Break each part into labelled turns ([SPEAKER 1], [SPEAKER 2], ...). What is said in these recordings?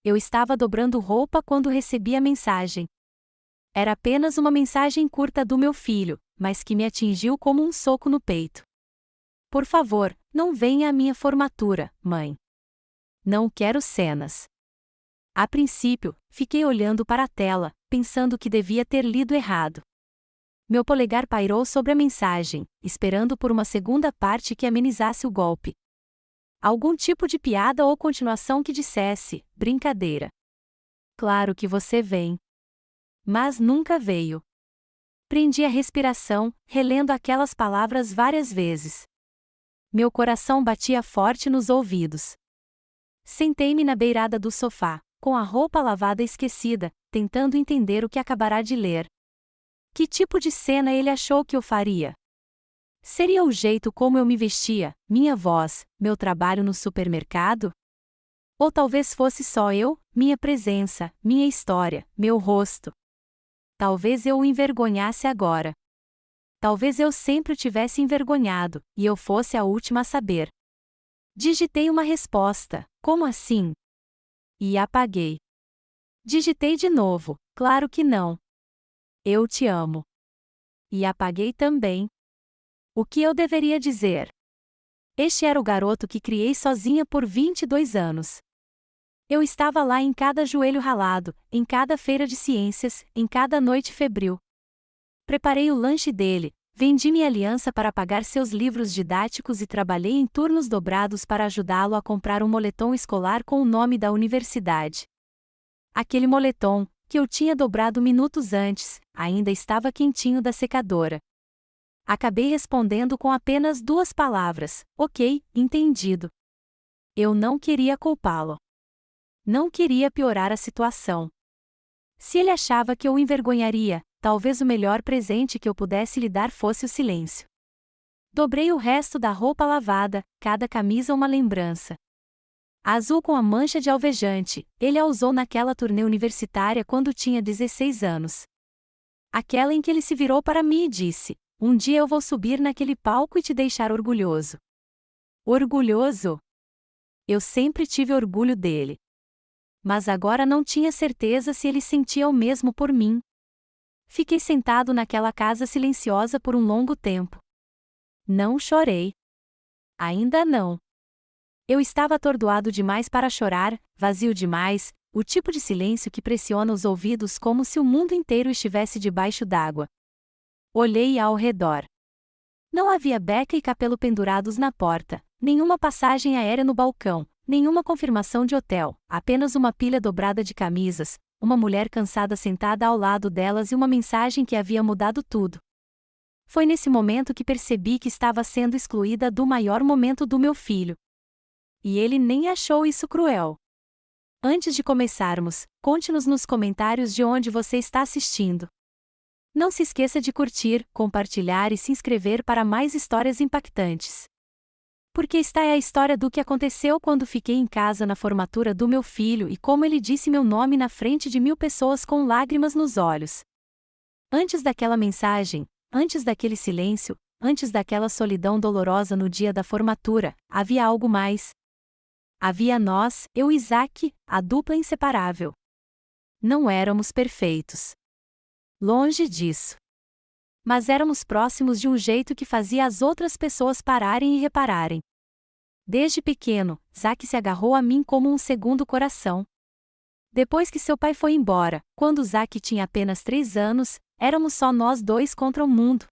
[SPEAKER 1] Eu estava dobrando roupa quando recebi a mensagem. Era apenas uma mensagem curta do meu filho, mas que me atingiu como um soco no peito. Por favor, não venha à minha formatura, mãe. Não quero cenas. A princípio, fiquei olhando para a tela, pensando que devia ter lido errado. Meu polegar pairou sobre a mensagem, esperando por uma segunda parte que amenizasse o golpe. Algum tipo de piada ou continuação que dissesse: brincadeira. Claro que você vem. Mas nunca veio. Prendi a respiração, relendo aquelas palavras várias vezes. Meu coração batia forte nos ouvidos. Sentei-me na beirada do sofá, com a roupa lavada esquecida, tentando entender o que acabará de ler. Que tipo de cena ele achou que eu faria? Seria o jeito como eu me vestia, minha voz, meu trabalho no supermercado? Ou talvez fosse só eu, minha presença, minha história, meu rosto? Talvez eu o envergonhasse agora. Talvez eu sempre o tivesse envergonhado, e eu fosse a última a saber. Digitei uma resposta: como assim? E apaguei. Digitei de novo: claro que não. Eu te amo. E apaguei também. O que eu deveria dizer? Este era o garoto que criei sozinha por 22 anos. Eu estava lá em cada joelho ralado, em cada feira de ciências, em cada noite febril. Preparei o lanche dele, vendi minha aliança para pagar seus livros didáticos e trabalhei em turnos dobrados para ajudá-lo a comprar um moletom escolar com o nome da universidade. Aquele moletom, que eu tinha dobrado minutos antes, ainda estava quentinho da secadora. Acabei respondendo com apenas 2 palavras: ok, entendido. Eu não queria culpá-lo. Não queria piorar a situação. Se ele achava que eu o envergonharia, talvez o melhor presente que eu pudesse lhe dar fosse o silêncio. Dobrei o resto da roupa lavada, cada camisa uma lembrança. Azul com a mancha de alvejante, ele a usou naquela turnê universitária quando tinha 16 anos. Aquela em que ele se virou para mim e disse: um dia eu vou subir naquele palco e te deixar orgulhoso. Orgulhoso? Eu sempre tive orgulho dele. Mas agora não tinha certeza se ele sentia o mesmo por mim. Fiquei sentado naquela casa silenciosa por um longo tempo. Não chorei. Ainda não. Eu estava atordoado demais para chorar, vazio demais, o tipo de silêncio que pressiona os ouvidos como se o mundo inteiro estivesse debaixo d'água. Olhei ao redor. Não havia beca e capelo pendurados na porta, nenhuma passagem aérea no balcão, nenhuma confirmação de hotel, apenas uma pilha dobrada de camisas, uma mulher cansada sentada ao lado delas e uma mensagem que havia mudado tudo. Foi nesse momento que percebi que estava sendo excluída do maior momento do meu filho. E ele nem achou isso cruel. Antes de começarmos, conte-nos nos comentários de onde você está assistindo. Não se esqueça de curtir, compartilhar e se inscrever para mais histórias impactantes. Porque esta é a história do que aconteceu quando fiquei em casa na formatura do meu filho e como ele disse meu nome na frente de 1000 pessoas com lágrimas nos olhos. Antes daquela mensagem, antes daquele silêncio, antes daquela solidão dolorosa no dia da formatura, havia algo mais. Havia nós, eu e Isaac, a dupla inseparável. Não éramos perfeitos. Longe disso. Mas éramos próximos de um jeito que fazia as outras pessoas pararem e repararem. Desde pequeno, Zack se agarrou a mim como um segundo coração. Depois que seu pai foi embora, quando Zack tinha apenas 3 anos, éramos só nós dois contra o mundo.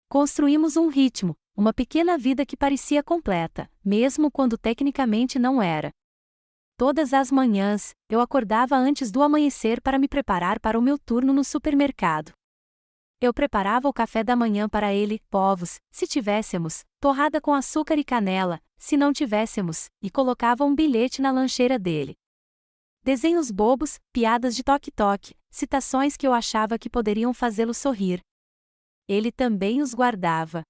[SPEAKER 1] Construímos um ritmo, uma pequena vida que parecia completa, mesmo quando tecnicamente não era. Todas as manhãs, eu acordava antes do amanhecer para me preparar para o meu turno no supermercado. Eu preparava o café da manhã para ele, ovos, se tivéssemos, torrada com açúcar e canela, se não tivéssemos, e colocava um bilhete na lancheira dele. Desenhos bobos, piadas de toque-toque, citações que eu achava que poderiam fazê-lo sorrir. Ele também os guardava.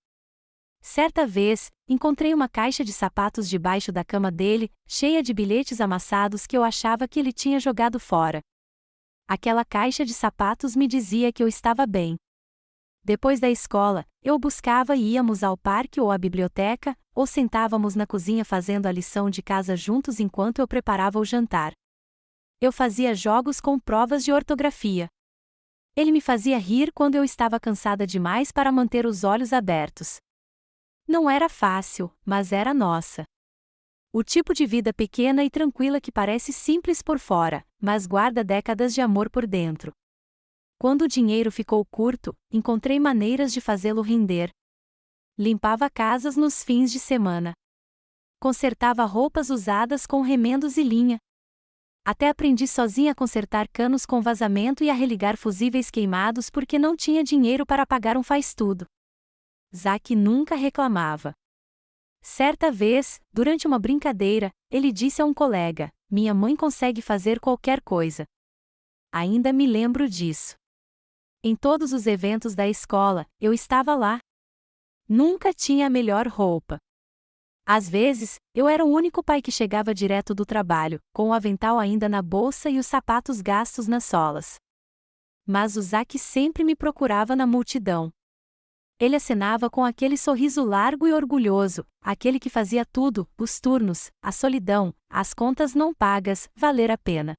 [SPEAKER 1] Certa vez, encontrei uma caixa de sapatos debaixo da cama dele, cheia de bilhetes amassados que eu achava que ele tinha jogado fora. Aquela caixa de sapatos me dizia que eu estava bem. Depois da escola, eu o buscava e íamos ao parque ou à biblioteca, ou sentávamos na cozinha fazendo a lição de casa juntos enquanto eu preparava o jantar. Eu fazia jogos com provas de ortografia. Ele me fazia rir quando eu estava cansada demais para manter os olhos abertos. Não era fácil, mas era nossa. O tipo de vida pequena e tranquila que parece simples por fora, mas guarda décadas de amor por dentro. Quando o dinheiro ficou curto, encontrei maneiras de fazê-lo render. Limpava casas nos fins de semana. Consertava roupas usadas com remendos e linha. Até aprendi sozinha a consertar canos com vazamento e a religar fusíveis queimados porque não tinha dinheiro para pagar um faz-tudo. Zack nunca reclamava. Certa vez, durante uma brincadeira, ele disse a um colega: "Minha mãe consegue fazer qualquer coisa." Ainda me lembro disso. Em todos os eventos da escola, eu estava lá. Nunca tinha a melhor roupa. Às vezes, eu era o único pai que chegava direto do trabalho, com o avental ainda na bolsa e os sapatos gastos nas solas. Mas o Zack sempre me procurava na multidão. Ele acenava com aquele sorriso largo e orgulhoso, aquele que fazia tudo, os turnos, a solidão, as contas não pagas, valer a pena.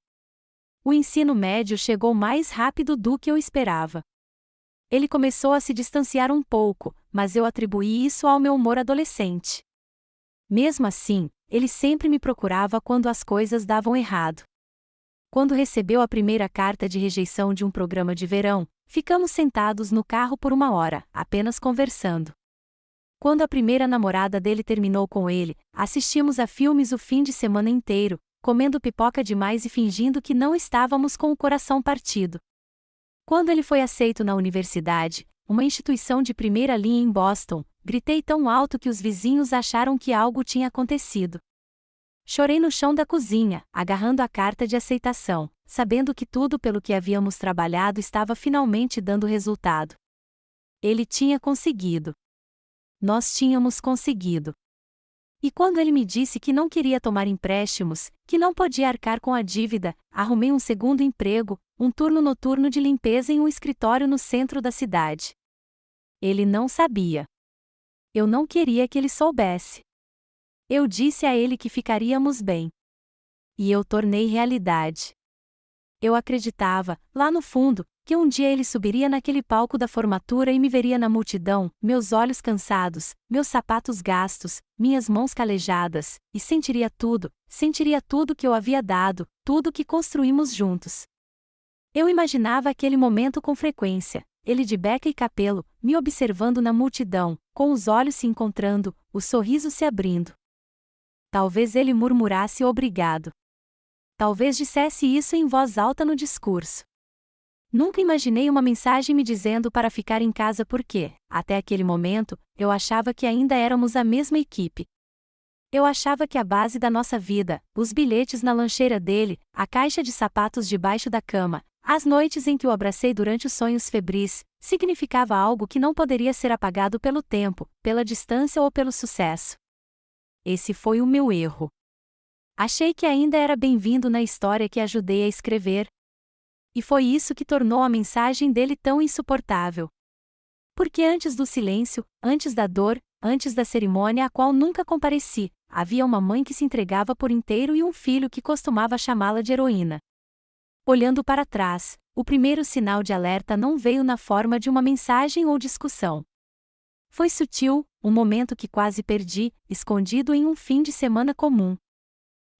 [SPEAKER 1] O ensino médio chegou mais rápido do que eu esperava. Ele começou a se distanciar um pouco, mas eu atribuí isso ao meu humor adolescente. Mesmo assim, ele sempre me procurava quando as coisas davam errado. Quando recebeu a primeira carta de rejeição de um programa de verão, ficamos sentados no carro por 1 hora, apenas conversando. Quando a primeira namorada dele terminou com ele, assistimos a filmes o fim de semana inteiro, comendo pipoca demais e fingindo que não estávamos com o coração partido. Quando ele foi aceito na universidade, uma instituição de primeira linha em Boston, gritei tão alto que os vizinhos acharam que algo tinha acontecido. Chorei no chão da cozinha, agarrando a carta de aceitação, sabendo que tudo pelo que havíamos trabalhado estava finalmente dando resultado. Ele tinha conseguido. Nós tínhamos conseguido. E quando ele me disse que não queria tomar empréstimos, que não podia arcar com a dívida, arrumei um segundo emprego, um turno noturno de limpeza em um escritório no centro da cidade. Ele não sabia. Eu não queria que ele soubesse. Eu disse a ele que ficaríamos bem. E eu tornei realidade. Eu acreditava, lá no fundo, que um dia ele subiria naquele palco da formatura e me veria na multidão, meus olhos cansados, meus sapatos gastos, minhas mãos calejadas, e sentiria tudo que eu havia dado, tudo que construímos juntos. Eu imaginava aquele momento com frequência, ele de beca e capelo, me observando na multidão, com os olhos se encontrando, o sorriso se abrindo. Talvez ele murmurasse obrigado. Talvez dissesse isso em voz alta no discurso. Nunca imaginei uma mensagem me dizendo para ficar em casa porque, até aquele momento, eu achava que ainda éramos a mesma equipe. Eu achava que a base da nossa vida, os bilhetes na lancheira dele, a caixa de sapatos debaixo da cama, as noites em que o abracei durante os sonhos febris, significava algo que não poderia ser apagado pelo tempo, pela distância ou pelo sucesso. Esse foi o meu erro. Achei que ainda era bem-vindo na história que ajudei a escrever. E foi isso que tornou a mensagem dele tão insuportável. Porque antes do silêncio, antes da dor, antes da cerimônia a qual nunca compareci, havia uma mãe que se entregava por inteiro e um filho que costumava chamá-la de heroína. Olhando para trás, o primeiro sinal de alerta não veio na forma de uma mensagem ou discussão. Foi sutil, um momento que quase perdi, escondido em um fim de semana comum.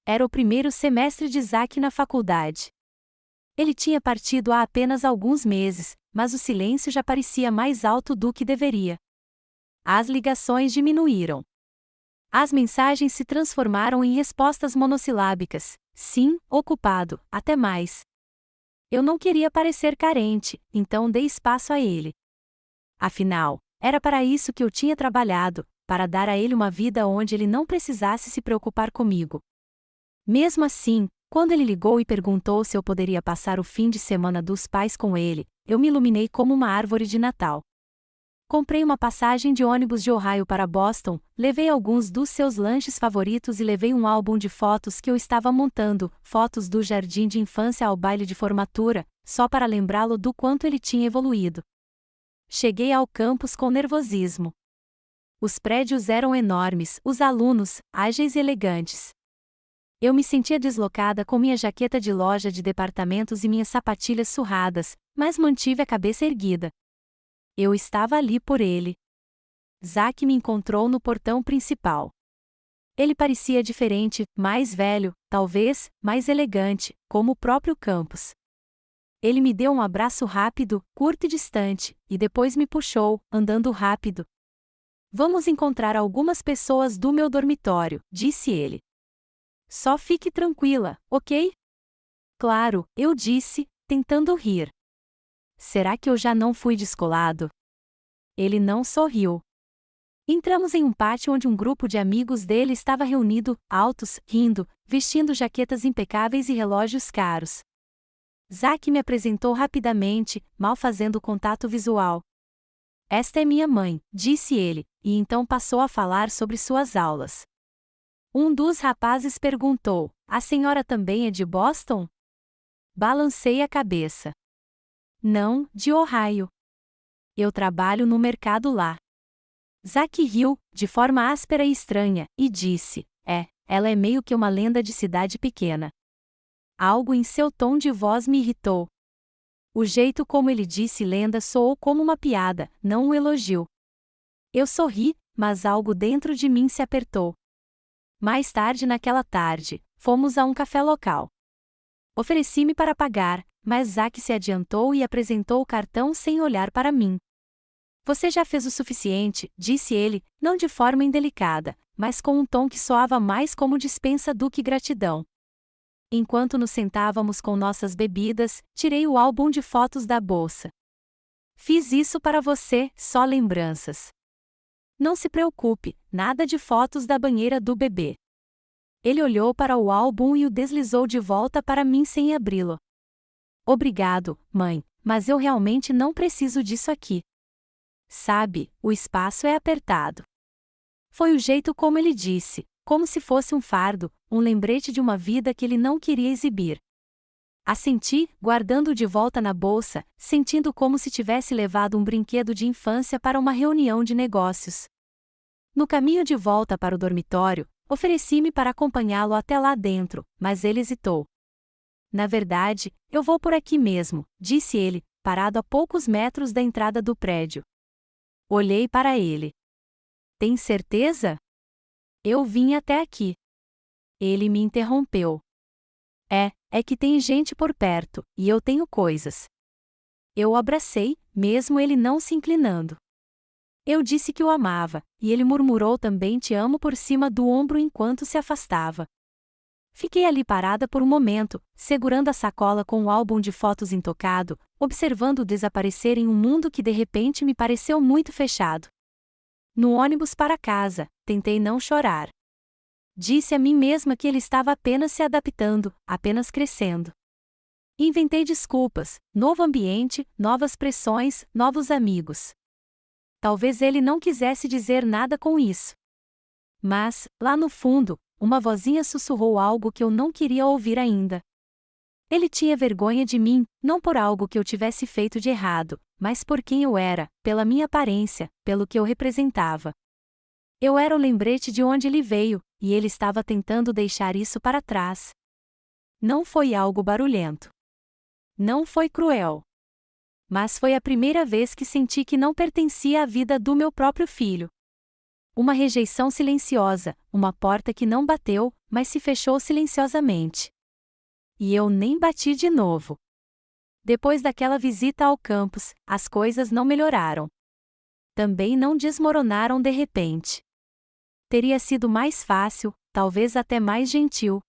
[SPEAKER 1] Era o primeiro semestre de Zack na faculdade. Ele tinha partido há apenas alguns meses, mas o silêncio já parecia mais alto do que deveria. As ligações diminuíram. As mensagens se transformaram em respostas monossilábicas: sim, ocupado, até mais. Eu não queria parecer carente, então dei espaço a ele. Afinal, era para isso que eu tinha trabalhado, para dar a ele uma vida onde ele não precisasse se preocupar comigo. Mesmo assim, quando ele ligou e perguntou se eu poderia passar o fim de semana dos pais com ele, eu me iluminei como uma árvore de Natal. Comprei uma passagem de ônibus de Ohio para Boston, levei alguns dos seus lanches favoritos e levei um álbum de fotos que eu estava montando, fotos do jardim de infância ao baile de formatura, só para lembrá-lo do quanto ele tinha evoluído. Cheguei ao campus com nervosismo. Os prédios eram enormes, os alunos, ágeis e elegantes. Eu me sentia deslocada com minha jaqueta de loja de departamentos e minhas sapatilhas surradas, mas mantive a cabeça erguida. Eu estava ali por ele. Zack me encontrou no portão principal. Ele parecia diferente, mais velho, talvez, mais elegante, como o próprio campus. Ele me deu um abraço rápido, curto e distante, e depois me puxou, andando rápido. Vamos encontrar algumas pessoas do meu dormitório, disse ele. Só fique tranquila, ok? Claro, eu disse, tentando rir. Será que eu já não fui descolado? Ele não sorriu. Entramos em um pátio onde um grupo de amigos dele estava reunido, altos, rindo, vestindo jaquetas impecáveis e relógios caros. Zack me apresentou rapidamente, mal fazendo contato visual. Esta é minha mãe, disse ele, e então passou a falar sobre suas aulas. Um dos rapazes perguntou: a senhora também é de Boston? Balancei a cabeça. Não, de Ohio. Eu trabalho no mercado lá. Zack riu, de forma áspera e estranha, e disse: ela é meio que uma lenda de cidade pequena. Algo em seu tom de voz me irritou. O jeito como ele disse lenda soou como uma piada, não um elogio. Eu sorri, mas algo dentro de mim se apertou. Mais tarde naquela tarde, fomos a um café local. Ofereci-me para pagar, mas Zack se adiantou e apresentou o cartão sem olhar para mim. Você já fez o suficiente, disse ele, não de forma indelicada, mas com um tom que soava mais como dispensa do que gratidão. Enquanto nos sentávamos com nossas bebidas, tirei o álbum de fotos da bolsa. Fiz isso para você, só lembranças. Não se preocupe, nada de fotos da banheira do bebê. Ele olhou para o álbum e o deslizou de volta para mim sem abri-lo. Obrigado, mãe, mas eu realmente não preciso disso aqui. Sabe, o espaço é apertado. Foi o jeito como ele disse, como se fosse um fardo, um lembrete de uma vida que ele não queria exibir. Assenti, guardando-o de volta na bolsa, sentindo como se tivesse levado um brinquedo de infância para uma reunião de negócios. No caminho de volta para o dormitório, ofereci-me para acompanhá-lo até lá dentro, mas ele hesitou. Na verdade, eu vou por aqui mesmo, disse ele, parado a poucos metros da entrada do prédio. Olhei para ele. Tem certeza? Eu vim até aqui. Ele me interrompeu. É que tem gente por perto, e eu tenho coisas. Eu o abracei, mesmo ele não se inclinando. Eu disse que o amava, e ele murmurou também te amo por cima do ombro enquanto se afastava. Fiquei ali parada por um momento, segurando a sacola com o álbum de fotos intocado, observando-o desaparecer em um mundo que de repente me pareceu muito fechado. No ônibus para casa, tentei não chorar. Disse a mim mesma que ele estava apenas se adaptando, apenas crescendo. Inventei desculpas, novo ambiente, novas pressões, novos amigos. Talvez ele não quisesse dizer nada com isso. Mas, lá no fundo, uma vozinha sussurrou algo que eu não queria ouvir ainda. Ele tinha vergonha de mim, não por algo que eu tivesse feito de errado, mas por quem eu era, pela minha aparência, pelo que eu representava. Eu era o lembrete de onde ele veio, e ele estava tentando deixar isso para trás. Não foi algo barulhento. Não foi cruel. Mas foi a primeira vez que senti que não pertencia à vida do meu próprio filho. Uma rejeição silenciosa, uma porta que não bateu, mas se fechou silenciosamente. E eu nem bati de novo. Depois daquela visita ao campus, as coisas não melhoraram. Também não desmoronaram de repente. Teria sido mais fácil, talvez até mais gentil.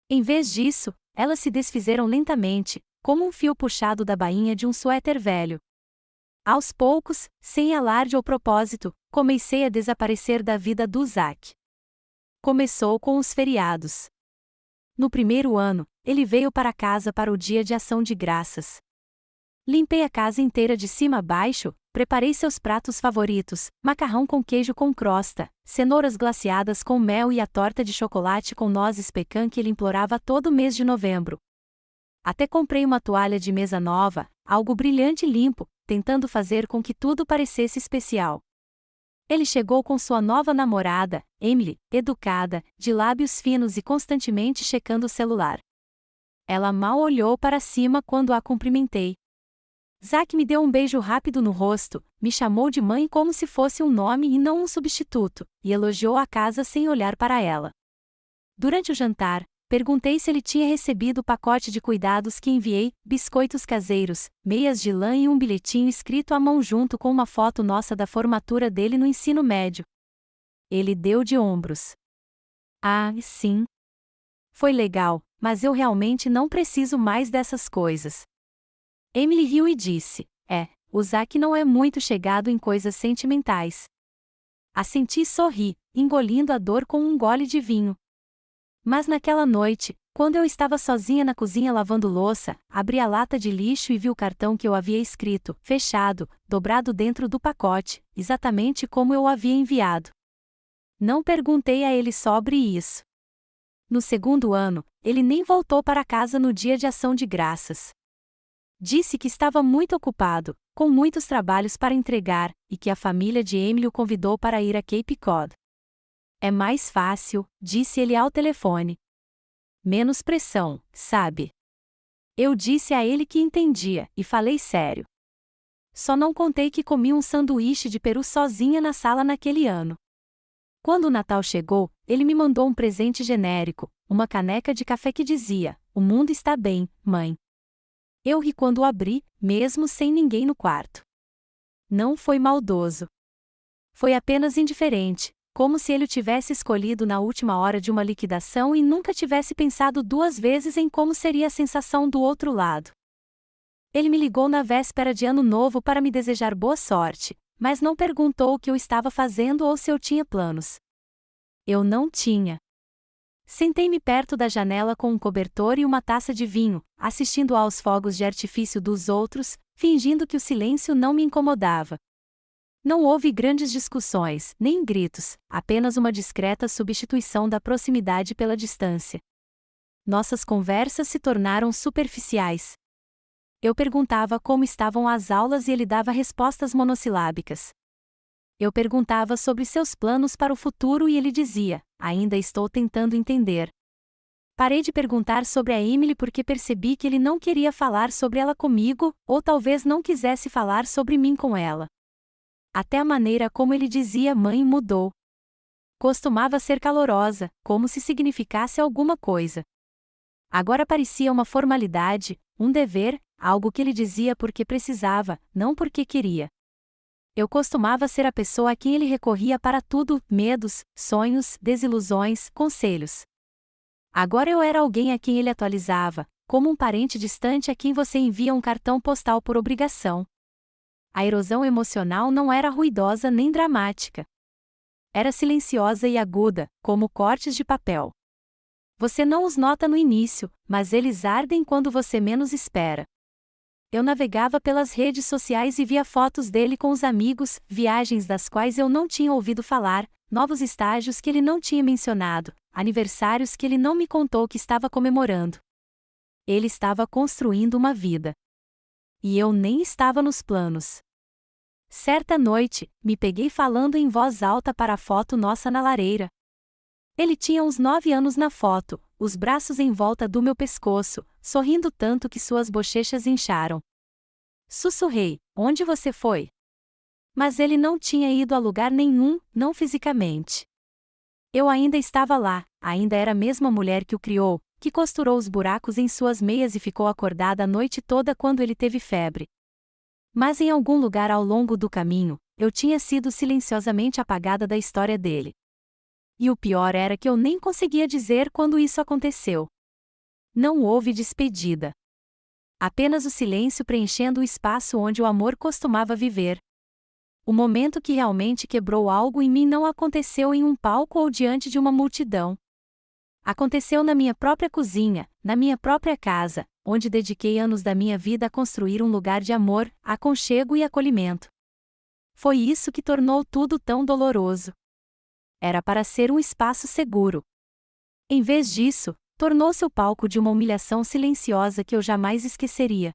[SPEAKER 1] Em vez disso, elas se desfizeram lentamente, como um fio puxado da bainha de um suéter velho. Aos poucos, sem alarde ou propósito, comecei a desaparecer da vida do Zack. Começou com os feriados. No primeiro ano, ele veio para casa para o Dia de Ação de Graças. Limpei a casa inteira de cima a baixo, preparei seus pratos favoritos, macarrão com queijo com crosta, cenouras glaciadas com mel e a torta de chocolate com nozes pecan que ele implorava todo mês de novembro. Até comprei uma toalha de mesa nova, algo brilhante e limpo, tentando fazer com que tudo parecesse especial. Ele chegou com sua nova namorada, Emily, educada, de lábios finos e constantemente checando o celular. Ela mal olhou para cima quando a cumprimentei. Zack me deu um beijo rápido no rosto, me chamou de mãe como se fosse um nome e não um substituto, e elogiou a casa sem olhar para ela. Durante o jantar, perguntei se ele tinha recebido o pacote de cuidados que enviei, biscoitos caseiros, meias de lã e um bilhetinho escrito à mão junto com uma foto nossa da formatura dele no ensino médio. Ele deu de ombros. Ah, sim. Foi legal, mas eu realmente não preciso mais dessas coisas. Emily riu e disse, o Zack não é muito chegado em coisas sentimentais. Assenti e sorri, engolindo a dor com um gole de vinho. Mas naquela noite, quando eu estava sozinha na cozinha lavando louça, abri a lata de lixo e vi o cartão que eu havia escrito, fechado, dobrado dentro do pacote, exatamente como eu o havia enviado. Não perguntei a ele sobre isso. No segundo ano, ele nem voltou para casa no dia de Ação de Graças. Disse que estava muito ocupado, com muitos trabalhos para entregar, e que a família de Emily o convidou para ir a Cape Cod. É mais fácil, disse ele ao telefone. Menos pressão, sabe? Eu disse a ele que entendia, e falei sério. Só não contei que comi um sanduíche de peru sozinha na sala naquele ano. Quando o Natal chegou, ele me mandou um presente genérico, uma caneca de café que dizia, "O mundo está bem, mãe." Eu ri quando o abri, mesmo sem ninguém no quarto. Não foi maldoso. Foi apenas indiferente, como se ele o tivesse escolhido na última hora de uma liquidação e nunca tivesse pensado duas vezes em como seria a sensação do outro lado. Ele me ligou na véspera de Ano Novo para me desejar boa sorte, mas não perguntou o que eu estava fazendo ou se eu tinha planos. Eu não tinha. Sentei-me perto da janela com um cobertor e uma taça de vinho, assistindo aos fogos de artifício dos outros, fingindo que o silêncio não me incomodava. Não houve grandes discussões, nem gritos, apenas uma discreta substituição da proximidade pela distância. Nossas conversas se tornaram superficiais. Eu perguntava como estavam as aulas e ele dava respostas monossilábicas. Eu perguntava sobre seus planos para o futuro e ele dizia, ainda estou tentando entender. Parei de perguntar sobre a Emily porque percebi que ele não queria falar sobre ela comigo, ou talvez não quisesse falar sobre mim com ela. Até a maneira como ele dizia mãe mudou. Costumava ser calorosa, como se significasse alguma coisa. Agora parecia uma formalidade, um dever, algo que ele dizia porque precisava, não porque queria. Eu costumava ser a pessoa a quem ele recorria para tudo, medos, sonhos, desilusões, conselhos. Agora eu era alguém a quem ele atualizava, como um parente distante a quem você envia um cartão postal por obrigação. A erosão emocional não era ruidosa nem dramática. Era silenciosa e aguda, como cortes de papel. Você não os nota no início, mas eles ardem quando você menos espera. Eu navegava pelas redes sociais e via fotos dele com os amigos, viagens das quais eu não tinha ouvido falar, novos estágios que ele não tinha mencionado, aniversários que ele não me contou que estava comemorando. Ele estava construindo uma vida. E eu nem estava nos planos. Certa noite, me peguei falando em voz alta para a foto nossa na lareira. Ele tinha uns 9 anos na foto, os braços em volta do meu pescoço, sorrindo tanto que suas bochechas incharam. Sussurrei, onde você foi? Mas ele não tinha ido a lugar nenhum, não fisicamente. Eu ainda estava lá, ainda era a mesma mulher que o criou, que costurou os buracos em suas meias e ficou acordada a noite toda quando ele teve febre. Mas em algum lugar ao longo do caminho, eu tinha sido silenciosamente apagada da história dele. E o pior era que eu nem conseguia dizer quando isso aconteceu. Não houve despedida. Apenas o silêncio preenchendo o espaço onde o amor costumava viver. O momento que realmente quebrou algo em mim não aconteceu em um palco ou diante de uma multidão. Aconteceu na minha própria cozinha, na minha própria casa, onde dediquei anos da minha vida a construir um lugar de amor, aconchego e acolhimento. Foi isso que tornou tudo tão doloroso. Era para ser um espaço seguro. Em vez disso, tornou-se o palco de uma humilhação silenciosa que eu jamais esqueceria.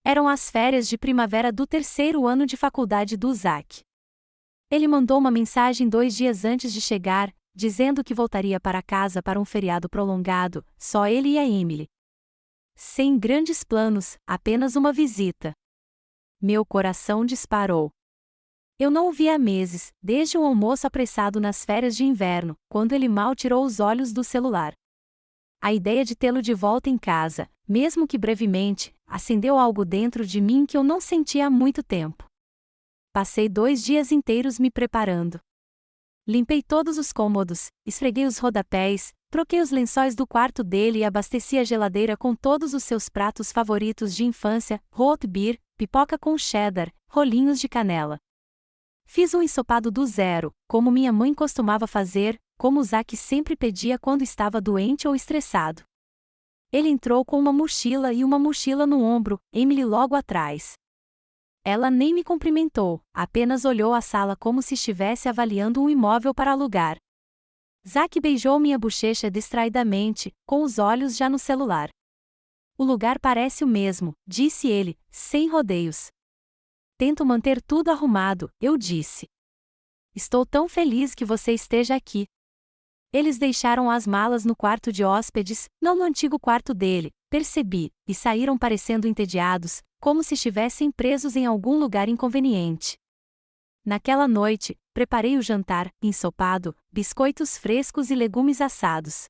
[SPEAKER 1] Eram as férias de primavera do 3º ano de faculdade do Zack. Ele mandou uma mensagem 2 dias antes de chegar, dizendo que voltaria para casa para um feriado prolongado, só ele e a Emily. Sem grandes planos, apenas uma visita. Meu coração disparou. Eu não o vi há meses, desde um almoço apressado nas férias de inverno, quando ele mal tirou os olhos do celular. A ideia de tê-lo de volta em casa, mesmo que brevemente, acendeu algo dentro de mim que eu não sentia há muito tempo. Passei 2 dias inteiros me preparando. Limpei todos os cômodos, esfreguei os rodapés, troquei os lençóis do quarto dele e abasteci a geladeira com todos os seus pratos favoritos de infância, root beer, pipoca com cheddar, rolinhos de canela. Fiz um ensopado do zero, como minha mãe costumava fazer, como Zack sempre pedia quando estava doente ou estressado. Ele entrou com uma mochila e uma mochila no ombro, Emily logo atrás. Ela nem me cumprimentou, apenas olhou a sala como se estivesse avaliando um imóvel para alugar. Zack beijou minha bochecha distraidamente, com os olhos já no celular. O lugar parece o mesmo, disse ele, sem rodeios. Tento manter tudo arrumado, eu disse. Estou tão feliz que você esteja aqui. Eles deixaram as malas no quarto de hóspedes, não no antigo quarto dele, percebi, e saíram parecendo entediados, como se estivessem presos em algum lugar inconveniente. Naquela noite, preparei o jantar, ensopado, biscoitos frescos e legumes assados.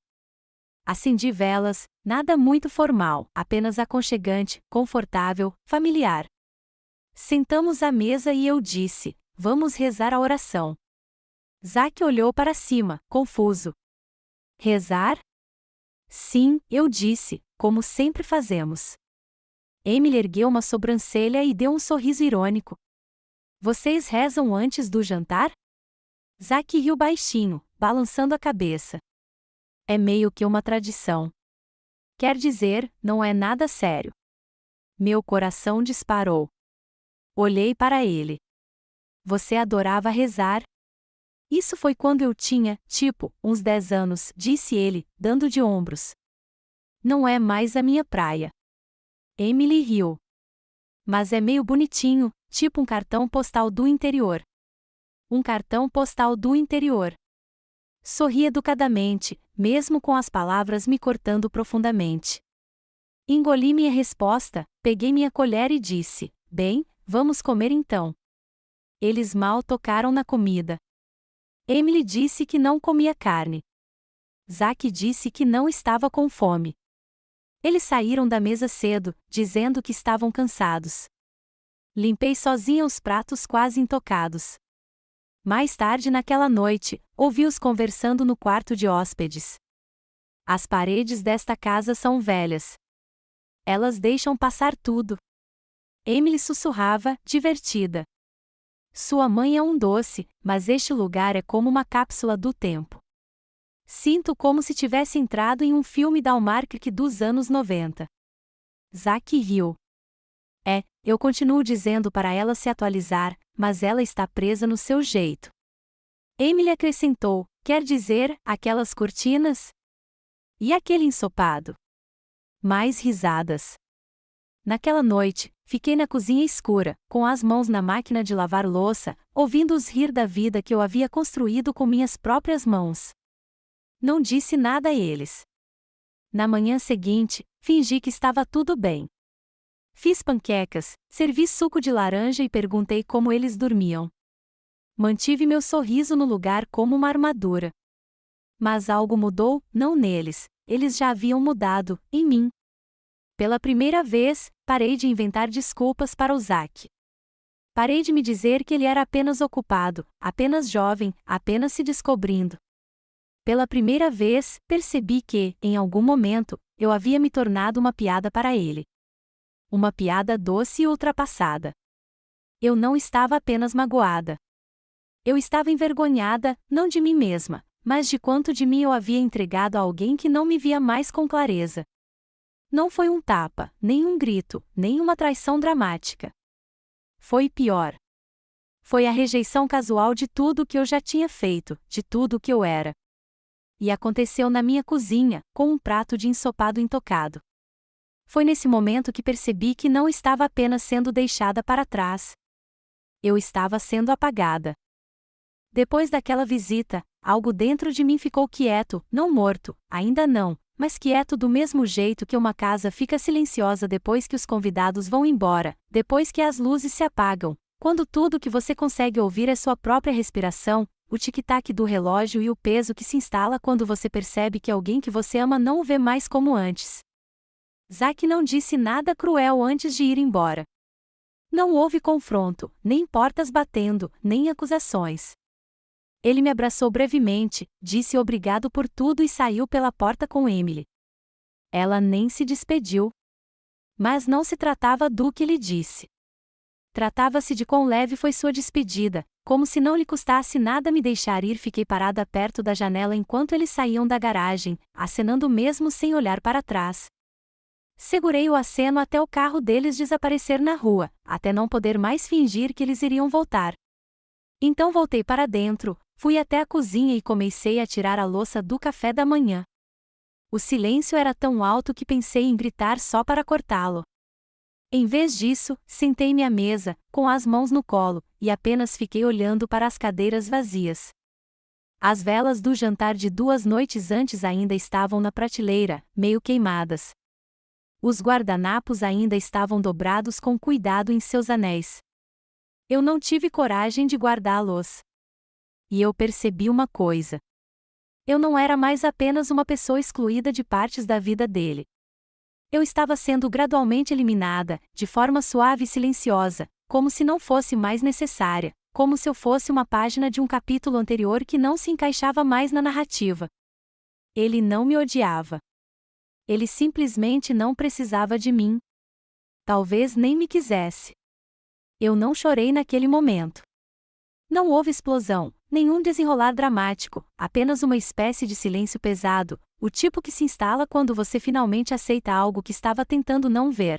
[SPEAKER 1] Acendi velas, nada muito formal, apenas aconchegante, confortável, familiar. Sentamos à mesa e eu disse, vamos rezar a oração. Zack olhou para cima, confuso. Rezar? Sim, eu disse, como sempre fazemos. Emily ergueu uma sobrancelha e deu um sorriso irônico. Vocês rezam antes do jantar? Zack riu baixinho, balançando a cabeça. É meio que uma tradição. Quer dizer, não é nada sério. Meu coração disparou. Olhei para ele. Você adorava rezar? Isso foi quando eu tinha, uns 10 anos, disse ele, dando de ombros. Não é mais a minha praia. Emily riu. Mas é meio bonitinho, tipo um cartão postal do interior. Um cartão postal do interior. Sorri educadamente, mesmo com as palavras me cortando profundamente. Engoli minha resposta, peguei minha colher e disse, bem, vamos comer então. Eles mal tocaram na comida. Emily disse que não comia carne. Zack disse que não estava com fome. Eles saíram da mesa cedo, dizendo que estavam cansados. Limpei sozinha os pratos quase intocados. Mais tarde naquela noite, ouvi-os conversando no quarto de hóspedes. As paredes desta casa são velhas. Elas deixam passar tudo. Emily sussurrava, divertida. Sua mãe é um doce, mas este lugar é como uma cápsula do tempo. Sinto como se tivesse entrado em um filme da Hallmark dos anos 90. Zack riu. Eu continuo dizendo para ela se atualizar, mas ela está presa no seu jeito. Emily acrescentou, quer dizer, aquelas cortinas? E aquele ensopado? Mais risadas. Naquela noite, fiquei na cozinha escura, com as mãos na máquina de lavar louça, ouvindo-os rir da vida que eu havia construído com minhas próprias mãos. Não disse nada a eles. Na manhã seguinte, fingi que estava tudo bem. Fiz panquecas, servi suco de laranja e perguntei como eles dormiam. Mantive meu sorriso no lugar como uma armadura. Mas algo mudou, não neles, eles já haviam mudado, em mim. Pela primeira vez, parei de inventar desculpas para o Zack. Parei de me dizer que ele era apenas ocupado, apenas jovem, apenas se descobrindo. Pela primeira vez, percebi que, em algum momento, eu havia me tornado uma piada para ele. Uma piada doce e ultrapassada. Eu não estava apenas magoada. Eu estava envergonhada, não de mim mesma, mas de quanto de mim eu havia entregado a alguém que não me via mais com clareza. Não foi um tapa, nem um grito, nem uma traição dramática. Foi pior. Foi a rejeição casual de tudo o que eu já tinha feito, de tudo o que eu era. E aconteceu na minha cozinha, com um prato de ensopado intocado. Foi nesse momento que percebi que não estava apenas sendo deixada para trás. Eu estava sendo apagada. Depois daquela visita, algo dentro de mim ficou quieto, não morto, ainda não, mas quieto do mesmo jeito que uma casa fica silenciosa depois que os convidados vão embora, depois que as luzes se apagam, quando tudo que você consegue ouvir é sua própria respiração, o tic-tac do relógio e o peso que se instala quando você percebe que alguém que você ama não o vê mais como antes. Zack não disse nada cruel antes de ir embora. Não houve confronto, nem portas batendo, nem acusações. Ele me abraçou brevemente, disse obrigado por tudo e saiu pela porta com Emily. Ela nem se despediu. Mas não se tratava do que lhe disse. Tratava-se de quão leve foi sua despedida, como se não lhe custasse nada me deixar ir. Fiquei parada perto da janela enquanto eles saíam da garagem, acenando mesmo sem olhar para trás. Segurei o aceno até o carro deles desaparecer na rua, até não poder mais fingir que eles iriam voltar. Então voltei para dentro, fui até a cozinha e comecei a tirar a louça do café da manhã. O silêncio era tão alto que pensei em gritar só para cortá-lo. Em vez disso, sentei-me à mesa, com as mãos no colo, e apenas fiquei olhando para as cadeiras vazias. As velas do jantar de 2 noites antes ainda estavam na prateleira, meio queimadas. Os guardanapos ainda estavam dobrados com cuidado em seus anéis. Eu não tive coragem de guardá-los. E eu percebi uma coisa. Eu não era mais apenas uma pessoa excluída de partes da vida dele. Eu estava sendo gradualmente eliminada, de forma suave e silenciosa, como se não fosse mais necessária, como se eu fosse uma página de um capítulo anterior que não se encaixava mais na narrativa. Ele não me odiava. Ele simplesmente não precisava de mim. Talvez nem me quisesse. Eu não chorei naquele momento. Não houve explosão, nenhum desenrolar dramático, apenas uma espécie de silêncio pesado, o tipo que se instala quando você finalmente aceita algo que estava tentando não ver.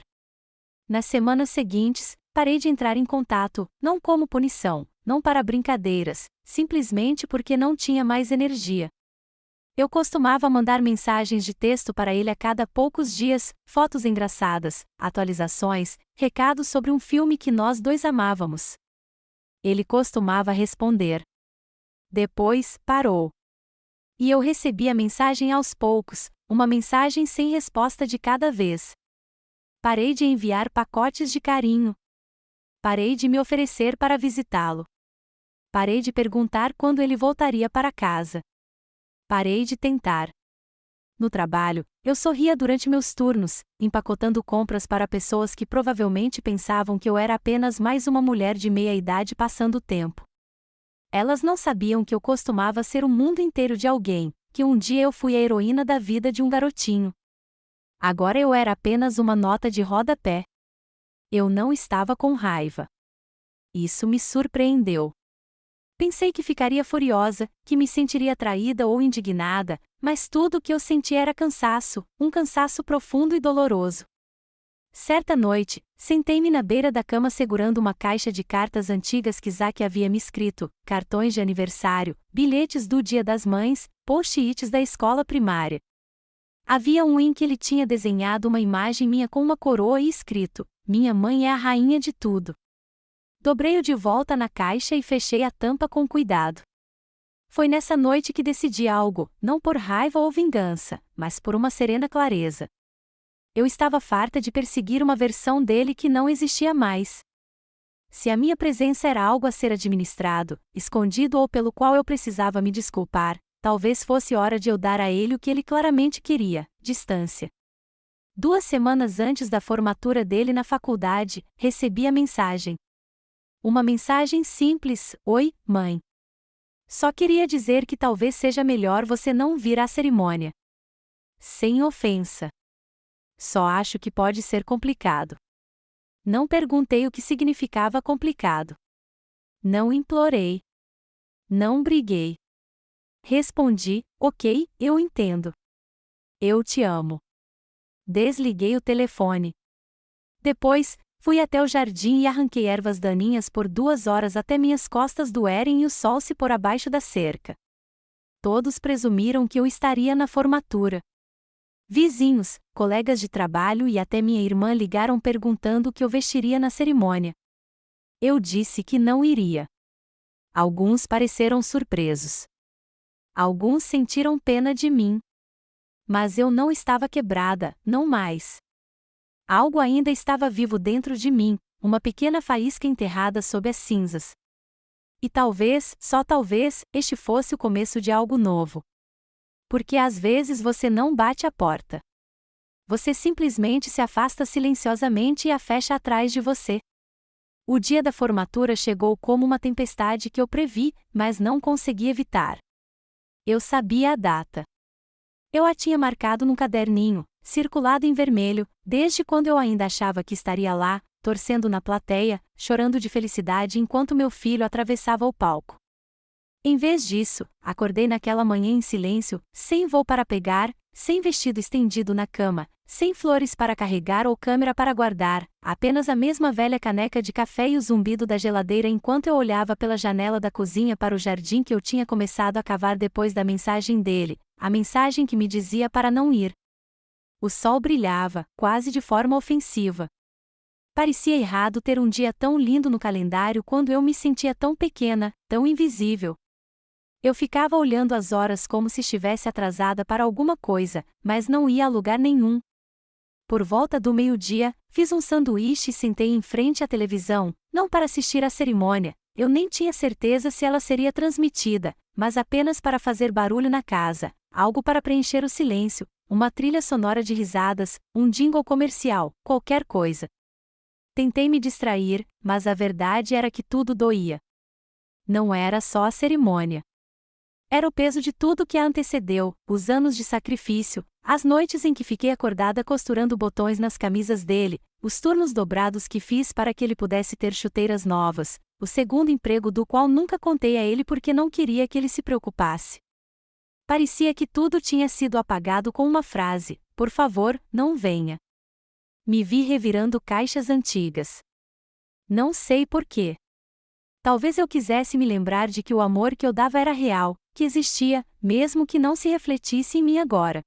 [SPEAKER 1] Nas semanas seguintes, parei de entrar em contato, não como punição, não para brincadeiras, simplesmente porque não tinha mais energia. Eu costumava mandar mensagens de texto para ele a cada poucos dias, fotos engraçadas, atualizações, recados sobre um filme que nós dois amávamos. Ele costumava responder. Depois, parou. E eu recebia mensagem aos poucos, uma mensagem sem resposta de cada vez. Parei de enviar pacotes de carinho. Parei de me oferecer para visitá-lo. Parei de perguntar quando ele voltaria para casa. Parei de tentar. No trabalho, eu sorria durante meus turnos, empacotando compras para pessoas que provavelmente pensavam que eu era apenas mais uma mulher de meia-idade passando o tempo. Elas não sabiam que eu costumava ser o mundo inteiro de alguém, que um dia eu fui a heroína da vida de um garotinho. Agora eu era apenas uma nota de rodapé. Eu não estava com raiva. Isso me surpreendeu. Pensei que ficaria furiosa, que me sentiria traída ou indignada, mas tudo o que eu senti era cansaço, um cansaço profundo e doloroso. Certa noite, sentei-me na beira da cama segurando uma caixa de cartas antigas que Zack havia me escrito, cartões de aniversário, bilhetes do Dia das Mães, post-its da escola primária. Havia um em que ele tinha desenhado uma imagem minha com uma coroa e escrito, "Minha mãe é a rainha de tudo." Dobrei-o de volta na caixa e fechei a tampa com cuidado. Foi nessa noite que decidi algo, não por raiva ou vingança, mas por uma serena clareza. Eu estava farta de perseguir uma versão dele que não existia mais. Se a minha presença era algo a ser administrado, escondido ou pelo qual eu precisava me desculpar, talvez fosse hora de eu dar a ele o que ele claramente queria, distância. 2 semanas antes da formatura dele na faculdade, recebi a mensagem. Uma mensagem simples: "Oi, mãe. Só queria dizer que talvez seja melhor você não vir à cerimônia." Sem ofensa. Só acho que pode ser complicado. Não perguntei o que significava complicado. Não implorei. Não briguei. Respondi: "Ok, eu entendo. Eu te amo." Desliguei o telefone. Depois, fui até o jardim e arranquei ervas daninhas por 2 horas até minhas costas doerem e o sol se pôr abaixo da cerca. Todos presumiram que eu estaria na formatura. Vizinhos, colegas de trabalho e até minha irmã ligaram perguntando o que eu vestiria na cerimônia. Eu disse que não iria. Alguns pareceram surpresos. Alguns sentiram pena de mim. Mas eu não estava quebrada, não mais. Algo ainda estava vivo dentro de mim, uma pequena faísca enterrada sob as cinzas. E talvez, só talvez, este fosse o começo de algo novo. Porque às vezes você não bate a porta. Você simplesmente se afasta silenciosamente e a fecha atrás de você. O dia da formatura chegou como uma tempestade que eu previ, mas não consegui evitar. Eu sabia a data. Eu a tinha marcado num caderninho, circulado em vermelho, desde quando eu ainda achava que estaria lá, torcendo na plateia, chorando de felicidade enquanto meu filho atravessava o palco. Em vez disso, acordei naquela manhã em silêncio, sem voo para pegar, sem vestido estendido na cama, sem flores para carregar ou câmera para guardar, apenas a mesma velha caneca de café e o zumbido da geladeira enquanto eu olhava pela janela da cozinha para o jardim que eu tinha começado a cavar depois da mensagem dele, a mensagem que me dizia para não ir. O sol brilhava, quase de forma ofensiva. Parecia errado ter um dia tão lindo no calendário quando eu me sentia tão pequena, tão invisível. Eu ficava olhando as horas como se estivesse atrasada para alguma coisa, mas não ia a lugar nenhum. Por volta do meio-dia, fiz um sanduíche e sentei em frente à televisão, não para assistir à cerimônia, eu nem tinha certeza se ela seria transmitida, mas apenas para fazer barulho na casa, algo para preencher o silêncio, uma trilha sonora de risadas, um jingle comercial, qualquer coisa. Tentei me distrair, mas a verdade era que tudo doía. Não era só a cerimônia. Era o peso de tudo que a antecedeu, os anos de sacrifício, as noites em que fiquei acordada costurando botões nas camisas dele, os turnos dobrados que fiz para que ele pudesse ter chuteiras novas, o segundo emprego do qual nunca contei a ele porque não queria que ele se preocupasse. Parecia que tudo tinha sido apagado com uma frase: por favor, não venha. Me vi revirando caixas antigas. Não sei porquê. Talvez eu quisesse me lembrar de que o amor que eu dava era real, que existia, mesmo que não se refletisse em mim agora.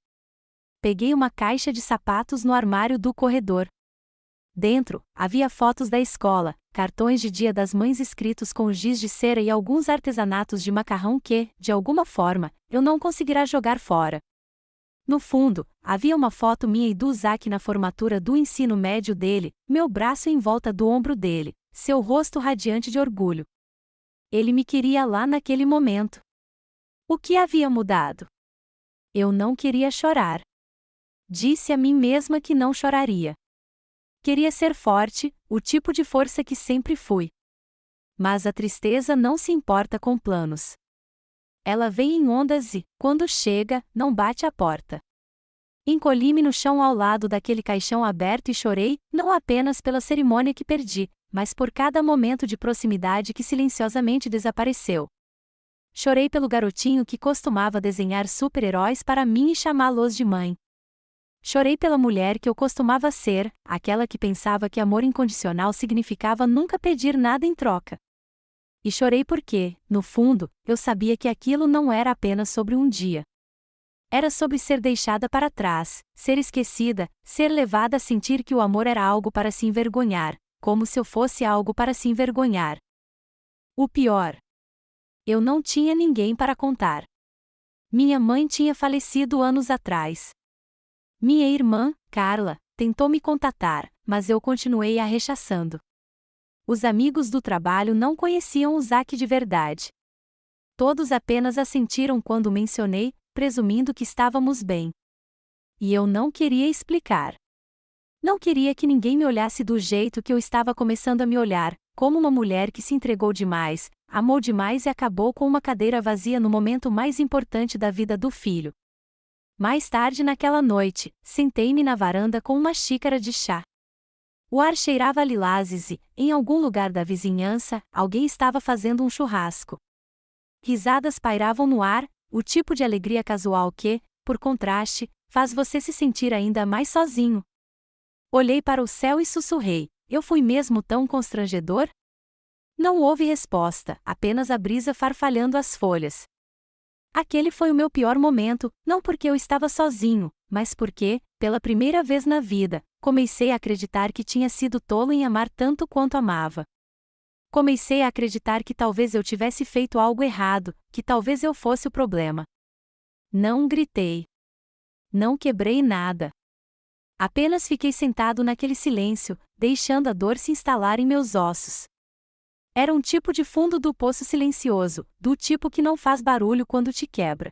[SPEAKER 1] Peguei uma caixa de sapatos no armário do corredor. Dentro, havia fotos da escola, cartões de Dia das Mães escritos com giz de cera e alguns artesanatos de macarrão que, de alguma forma, eu não conseguirá jogar fora. No fundo, havia uma foto minha e do Zack na formatura do ensino médio dele, meu braço em volta do ombro dele, seu rosto radiante de orgulho. Ele me queria lá naquele momento. O que havia mudado? Eu não queria chorar. Disse a mim mesma que não choraria. Queria ser forte, o tipo de força que sempre fui. Mas a tristeza não se importa com planos. Ela vem em ondas e, quando chega, não bate à porta. Encolhi-me no chão ao lado daquele caixão aberto e chorei, não apenas pela cerimônia que perdi, mas por cada momento de proximidade que silenciosamente desapareceu. Chorei pelo garotinho que costumava desenhar super-heróis para mim e chamá-los de mãe. Chorei pela mulher que eu costumava ser, aquela que pensava que amor incondicional significava nunca pedir nada em troca. E chorei porque, no fundo, eu sabia que aquilo não era apenas sobre um dia. Era sobre ser deixada para trás, ser esquecida, ser levada a sentir que o amor era algo para se envergonhar, como se eu fosse algo para se envergonhar. O pior. Eu não tinha ninguém para contar. Minha mãe tinha falecido anos atrás. Minha irmã, Carla, tentou me contatar, mas eu continuei a rechaçando. Os amigos do trabalho não conheciam o Zack de verdade. Todos apenas assentiram quando mencionei, presumindo que estávamos bem. E eu não queria explicar. Não queria que ninguém me olhasse do jeito que eu estava começando a me olhar, como uma mulher que se entregou demais, amou demais e acabou com uma cadeira vazia no momento mais importante da vida do filho. Mais tarde naquela noite, sentei-me na varanda com uma xícara de chá. O ar cheirava a lilazes e, em algum lugar da vizinhança, alguém estava fazendo um churrasco. Risadas pairavam no ar, o tipo de alegria casual que, por contraste, faz você se sentir ainda mais sozinho. Olhei para o céu e sussurrei: eu fui mesmo tão constrangedor? Não houve resposta, apenas a brisa farfalhando as folhas. Aquele foi o meu pior momento, não porque eu estava sozinho, mas porque, pela primeira vez na vida, comecei a acreditar que tinha sido tolo em amar tanto quanto amava. Comecei a acreditar que talvez eu tivesse feito algo errado, que talvez eu fosse o problema. Não gritei. Não quebrei nada. Apenas fiquei sentado naquele silêncio, deixando a dor se instalar em meus ossos. Era um tipo de fundo do poço silencioso, do tipo que não faz barulho quando te quebra.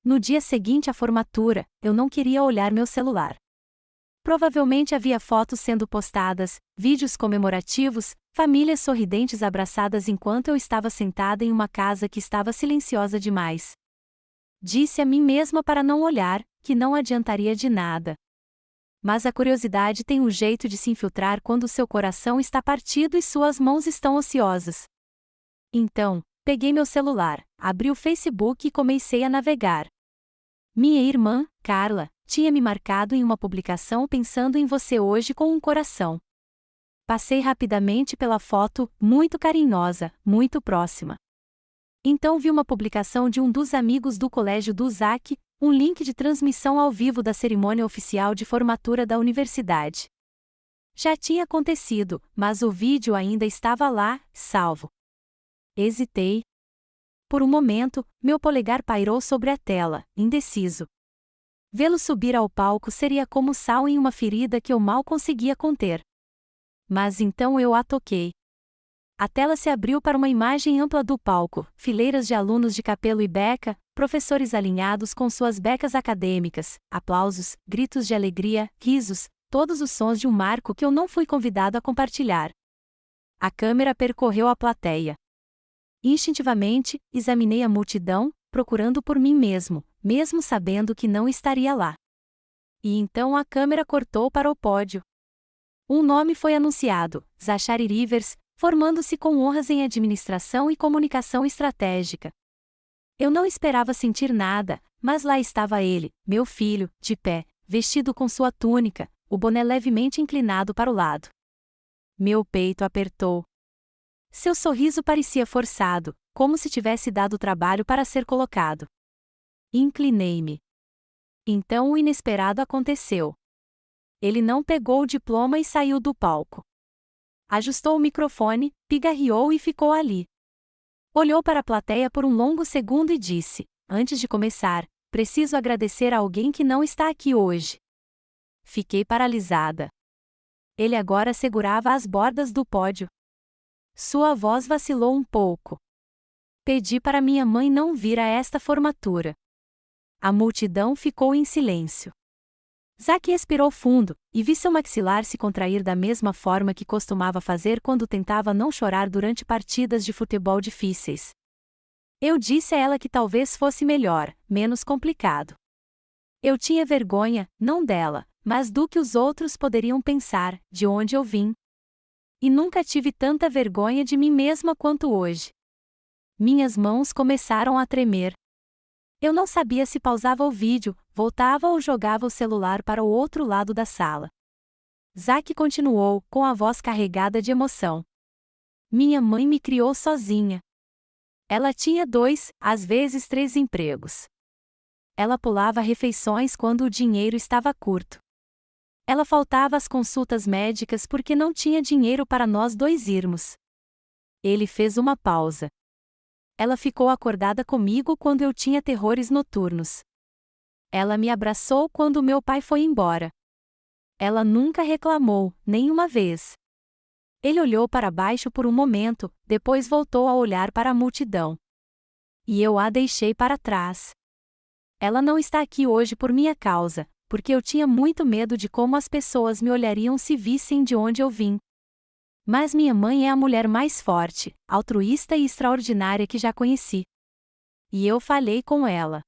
[SPEAKER 1] No dia seguinte à formatura, eu não queria olhar meu celular. Provavelmente havia fotos sendo postadas, vídeos comemorativos, famílias sorridentes abraçadas enquanto eu estava sentada em uma casa que estava silenciosa demais. Disse a mim mesma para não olhar, que não adiantaria de nada. Mas a curiosidade tem um jeito de se infiltrar quando seu coração está partido e suas mãos estão ociosas. Então, peguei meu celular, abri o Facebook e comecei a navegar. Minha irmã, Carla, tinha me marcado em uma publicação pensando em você hoje com um coração. Passei rapidamente pela foto, muito carinhosa, muito próxima. Então vi uma publicação de um dos amigos do colégio do Zac, um link de transmissão ao vivo da cerimônia oficial de formatura da universidade. Já tinha acontecido, mas o vídeo ainda estava lá, salvo. Hesitei. Por um momento, meu polegar pairou sobre a tela, indeciso. Vê-lo subir ao palco seria como sal em uma ferida que eu mal conseguia conter. Mas então eu a toquei. A tela se abriu para uma imagem ampla do palco, fileiras de alunos de capelo e beca, professores alinhados com suas becas acadêmicas, aplausos, gritos de alegria, risos, todos os sons de um marco que eu não fui convidado a compartilhar. A câmera percorreu a plateia. Instintivamente, examinei a multidão, procurando por mim mesmo sabendo que não estaria lá. E então a câmera cortou para o pódio. Um nome foi anunciado, Zachary Rivers, formando-se com honras em administração e comunicação estratégica. Eu não esperava sentir nada, mas lá estava ele, meu filho, de pé, vestido com sua túnica, o boné levemente inclinado para o lado. Meu peito apertou. Seu sorriso parecia forçado, como se tivesse dado trabalho para ser colocado. Inclinei-me. Então o inesperado aconteceu. Ele não pegou o diploma e saiu do palco. Ajustou o microfone, pigarreou e ficou ali. Olhou para a plateia por um longo segundo e disse: "Antes de começar, preciso agradecer a alguém que não está aqui hoje." Fiquei paralisada. Ele agora segurava as bordas do pódio. Sua voz vacilou um pouco. Pedi para minha mãe não vir a esta formatura. A multidão ficou em silêncio. Zack expirou fundo, e vi seu maxilar se contrair da mesma forma que costumava fazer quando tentava não chorar durante partidas de futebol difíceis. Eu disse a ela que talvez fosse melhor, menos complicado. Eu tinha vergonha, não dela, mas do que os outros poderiam pensar, de onde eu vim. E nunca tive tanta vergonha de mim mesma quanto hoje. Minhas mãos começaram a tremer. Eu não sabia se pausava o vídeo, voltava ou jogava o celular para o outro lado da sala. Zack continuou, com a voz carregada de emoção. Minha mãe me criou sozinha. Ela tinha 2, às vezes 3 empregos. Ela pulava refeições quando o dinheiro estava curto. Ela faltava às consultas médicas porque não tinha dinheiro para nós 2 irmos. Ele fez uma pausa. Ela ficou acordada comigo quando eu tinha terrores noturnos. Ela me abraçou quando meu pai foi embora. Ela nunca reclamou, nem uma vez. Ele olhou para baixo por um momento, depois voltou a olhar para a multidão. E eu a deixei para trás. Ela não está aqui hoje por minha causa, porque eu tinha muito medo de como as pessoas me olhariam se vissem de onde eu vim. Mas minha mãe é a mulher mais forte, altruísta e extraordinária que já conheci. E eu falei com ela.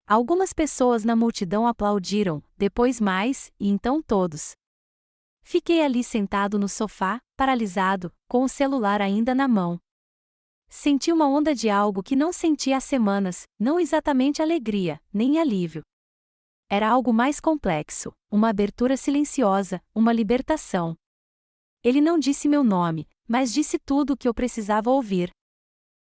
[SPEAKER 1] Algumas pessoas na multidão aplaudiram, depois mais, e então todos. Fiquei ali sentado no sofá, paralisado, com o celular ainda na mão. Senti uma onda de algo que não sentia há semanas, não exatamente alegria, nem alívio. Era algo mais complexo, uma abertura silenciosa, uma libertação. Ele não disse meu nome, mas disse tudo o que eu precisava ouvir.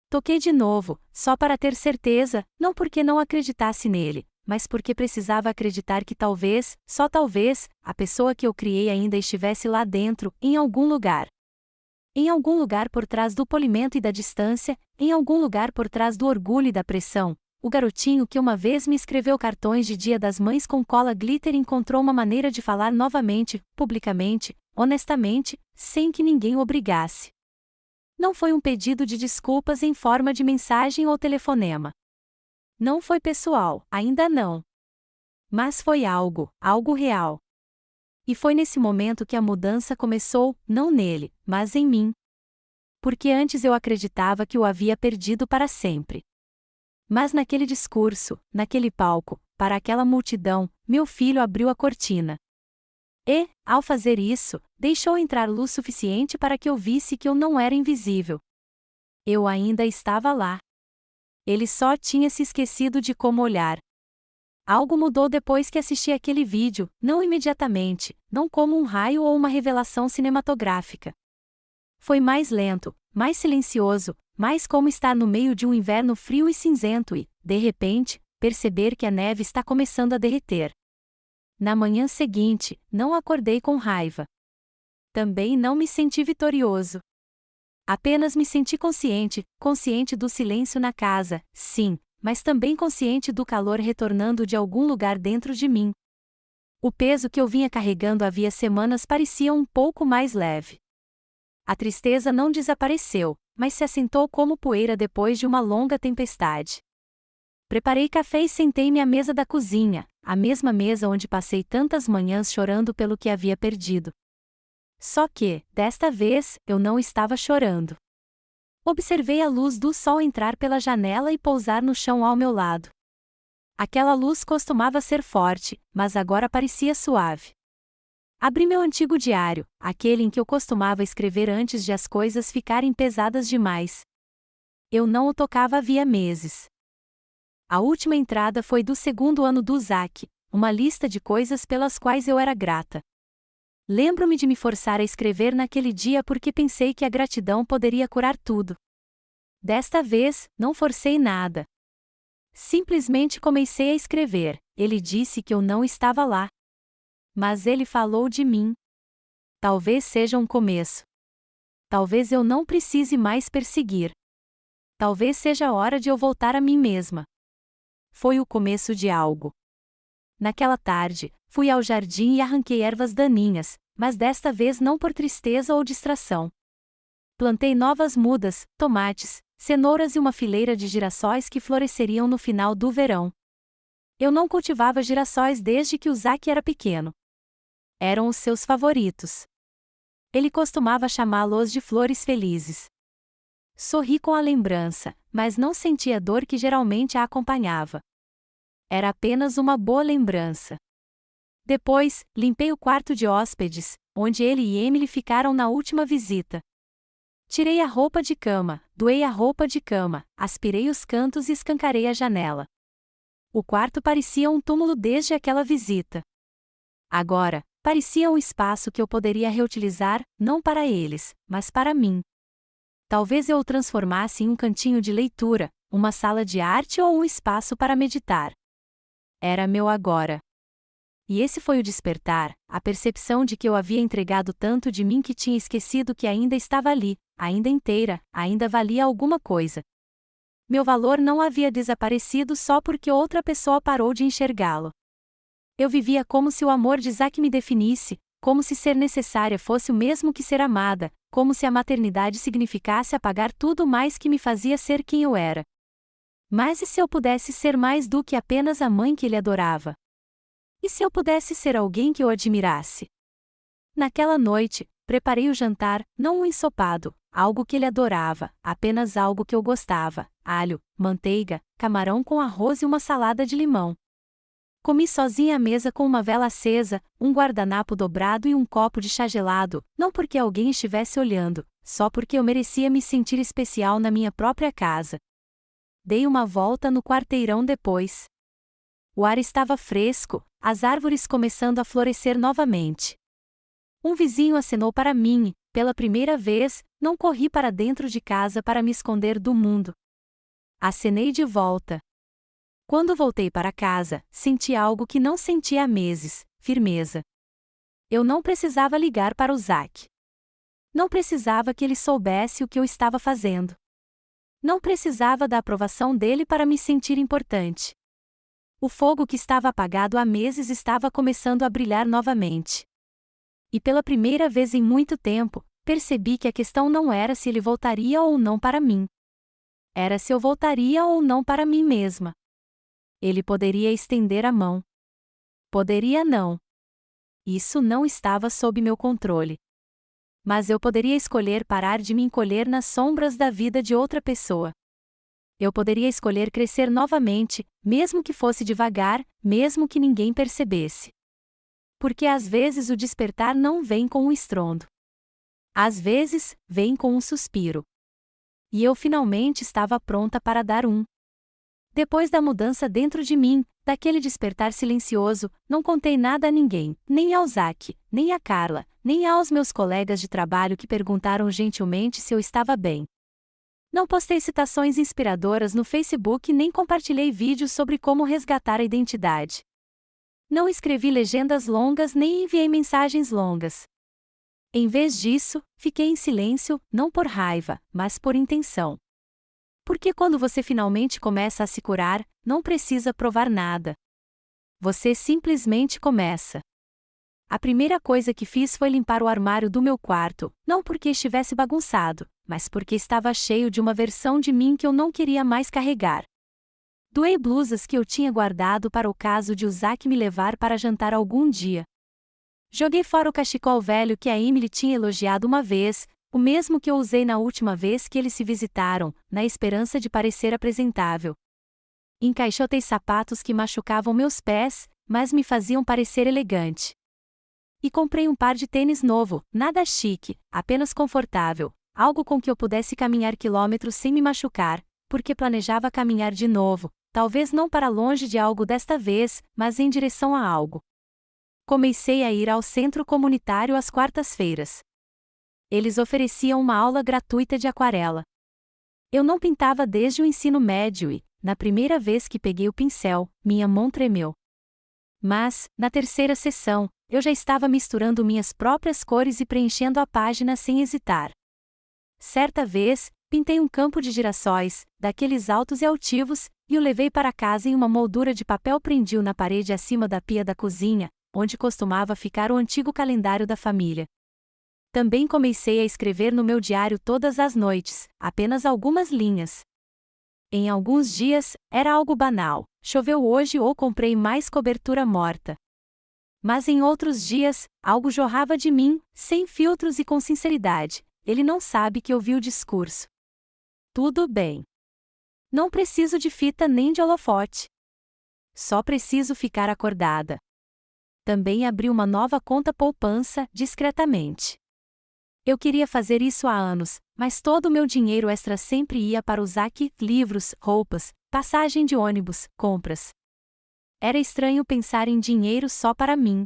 [SPEAKER 1] Toquei de novo, só para ter certeza, não porque não acreditasse nele, mas porque precisava acreditar que talvez, só talvez, a pessoa que eu criei ainda estivesse lá dentro, em algum lugar. Em algum lugar por trás do polimento e da distância, em algum lugar por trás do orgulho e da pressão, o garotinho que uma vez me escreveu cartões de Dia das Mães com cola glitter encontrou uma maneira de falar novamente, publicamente, honestamente, sem que ninguém o obrigasse. Não foi um pedido de desculpas em forma de mensagem ou telefonema. Não foi pessoal, ainda não. Mas foi algo real. E foi nesse momento que a mudança começou, não nele, mas em mim. Porque antes eu acreditava que o havia perdido para sempre. Mas naquele discurso, naquele palco, para aquela multidão, meu filho abriu a cortina. E, ao fazer isso, deixou entrar luz suficiente para que eu visse que eu não era invisível. Eu ainda estava lá. Ele só tinha se esquecido de como olhar. Algo mudou depois que assisti aquele vídeo, não imediatamente, não como um raio ou uma revelação cinematográfica. Foi mais lento, mais silencioso, mais como estar no meio de um inverno frio e cinzento e, de repente, perceber que a neve está começando a derreter. Na manhã seguinte, não acordei com raiva. Também não me senti vitorioso. Apenas me senti consciente do silêncio na casa, sim, mas também consciente do calor retornando de algum lugar dentro de mim. O peso que eu vinha carregando havia semanas parecia um pouco mais leve. A tristeza não desapareceu, mas se assentou como poeira depois de uma longa tempestade. Preparei café e sentei-me à mesa da cozinha, a mesma mesa onde passei tantas manhãs chorando pelo que havia perdido. Só que, desta vez, eu não estava chorando. Observei a luz do sol entrar pela janela e pousar no chão ao meu lado. Aquela luz costumava ser forte, mas agora parecia suave. Abri meu antigo diário, aquele em que eu costumava escrever antes de as coisas ficarem pesadas demais. Eu não o tocava havia meses. A última entrada foi do segundo ano do Zack, uma lista de coisas pelas quais eu era grata. Lembro-me de me forçar a escrever naquele dia porque pensei que a gratidão poderia curar tudo. Desta vez, não forcei nada. Simplesmente comecei a escrever. Ele disse que eu não estava lá. Mas ele falou de mim. Talvez seja um começo. Talvez eu não precise mais perseguir. Talvez seja a hora de eu voltar a mim mesma. Foi o começo de algo. Naquela tarde, fui ao jardim e arranquei ervas daninhas, mas desta vez não por tristeza ou distração. Plantei novas mudas, tomates, cenouras e uma fileira de girassóis que floresceriam no final do verão. Eu não cultivava girassóis desde que o Zack era pequeno. Eram os seus favoritos. Ele costumava chamá-los de flores felizes. Sorri com a lembrança, mas não senti a dor que geralmente a acompanhava. Era apenas uma boa lembrança. Depois, limpei o quarto de hóspedes, onde ele e Emily ficaram na última visita. Tirei a roupa de cama, doei a roupa de cama, aspirei os cantos e escancarei a janela. O quarto parecia um túmulo desde aquela visita. Agora, parecia um espaço que eu poderia reutilizar, não para eles, mas para mim. Talvez eu o transformasse em um cantinho de leitura, uma sala de arte ou um espaço para meditar. Era meu agora. E esse foi o despertar, a percepção de que eu havia entregado tanto de mim que tinha esquecido que ainda estava ali, ainda inteira, ainda valia alguma coisa. Meu valor não havia desaparecido só porque outra pessoa parou de enxergá-lo. Eu vivia como se o amor de Zack me definisse, como se ser necessária fosse o mesmo que ser amada, como se a maternidade significasse apagar tudo mais que me fazia ser quem eu era. Mas e se eu pudesse ser mais do que apenas a mãe que ele adorava? E se eu pudesse ser alguém que eu admirasse? Naquela noite, preparei o jantar, não um ensopado, algo que ele adorava, apenas algo que eu gostava: alho, manteiga, camarão com arroz e uma salada de limão. Comi sozinha à mesa com uma vela acesa, um guardanapo dobrado e um copo de chá gelado, não porque alguém estivesse olhando, só porque eu merecia me sentir especial na minha própria casa. Dei uma volta no quarteirão depois. O ar estava fresco, as árvores começando a florescer novamente. Um vizinho acenou para mim, pela primeira vez, não corri para dentro de casa para me esconder do mundo. Acenei de volta. Quando voltei para casa, senti algo que não sentia há meses: firmeza. Eu não precisava ligar para o Zack. Não precisava que ele soubesse o que eu estava fazendo. Não precisava da aprovação dele para me sentir importante. O fogo que estava apagado há meses estava começando a brilhar novamente. E pela primeira vez em muito tempo, percebi que a questão não era se ele voltaria ou não para mim. Era se eu voltaria ou não para mim mesma. Ele poderia estender a mão. Poderia não. Isso não estava sob meu controle. Mas eu poderia escolher parar de me encolher nas sombras da vida de outra pessoa. Eu poderia escolher crescer novamente, mesmo que fosse devagar, mesmo que ninguém percebesse. Porque às vezes o despertar não vem com um estrondo. Às vezes, vem com um suspiro. E eu finalmente estava pronta para dar um. Depois da mudança dentro de mim, daquele despertar silencioso, não contei nada a ninguém, nem ao Zack, nem a Carla, nem aos meus colegas de trabalho que perguntaram gentilmente se eu estava bem. Não postei citações inspiradoras no Facebook nem compartilhei vídeos sobre como resgatar a identidade. Não escrevi legendas longas nem enviei mensagens longas. Em vez disso, fiquei em silêncio, não por raiva, mas por intenção. Porque quando você finalmente começa a se curar, não precisa provar nada. Você simplesmente começa. A primeira coisa que fiz foi limpar o armário do meu quarto, não porque estivesse bagunçado, mas porque estava cheio de uma versão de mim que eu não queria mais carregar. Doei blusas que eu tinha guardado para o caso de o Zack me levar para jantar algum dia. Joguei fora o cachecol velho que a Emily tinha elogiado uma vez, o mesmo que eu usei na última vez que eles se visitaram, na esperança de parecer apresentável. Encaixotei sapatos que machucavam meus pés, mas me faziam parecer elegante. E comprei um par de tênis novo, nada chique, apenas confortável, algo com que eu pudesse caminhar quilômetros sem me machucar, porque planejava caminhar de novo, talvez não para longe de algo desta vez, mas em direção a algo. Comecei a ir ao centro comunitário às quartas-feiras. Eles ofereciam uma aula gratuita de aquarela. Eu não pintava desde o ensino médio e, na primeira vez que peguei o pincel, minha mão tremeu. Mas, na terceira sessão, eu já estava misturando minhas próprias cores e preenchendo a página sem hesitar. Certa vez, pintei um campo de girassóis, daqueles altos e altivos, e o levei para casa em uma moldura de papel prendi-o na parede acima da pia da cozinha, onde costumava ficar o antigo calendário da família. Também comecei a escrever no meu diário todas as noites, apenas algumas linhas. Em alguns dias, era algo banal, choveu hoje ou comprei mais cobertura morta. Mas em outros dias, algo jorrava de mim, sem filtros e com sinceridade. Ele não sabe que ouvi o discurso. Tudo bem. Não preciso de fita nem de holofote. Só preciso ficar acordada. Também abri uma nova conta poupança, discretamente. Eu queria fazer isso há anos, mas todo o meu dinheiro extra sempre ia para o Zack, livros, roupas, passagem de ônibus, compras. Era estranho pensar em dinheiro só para mim.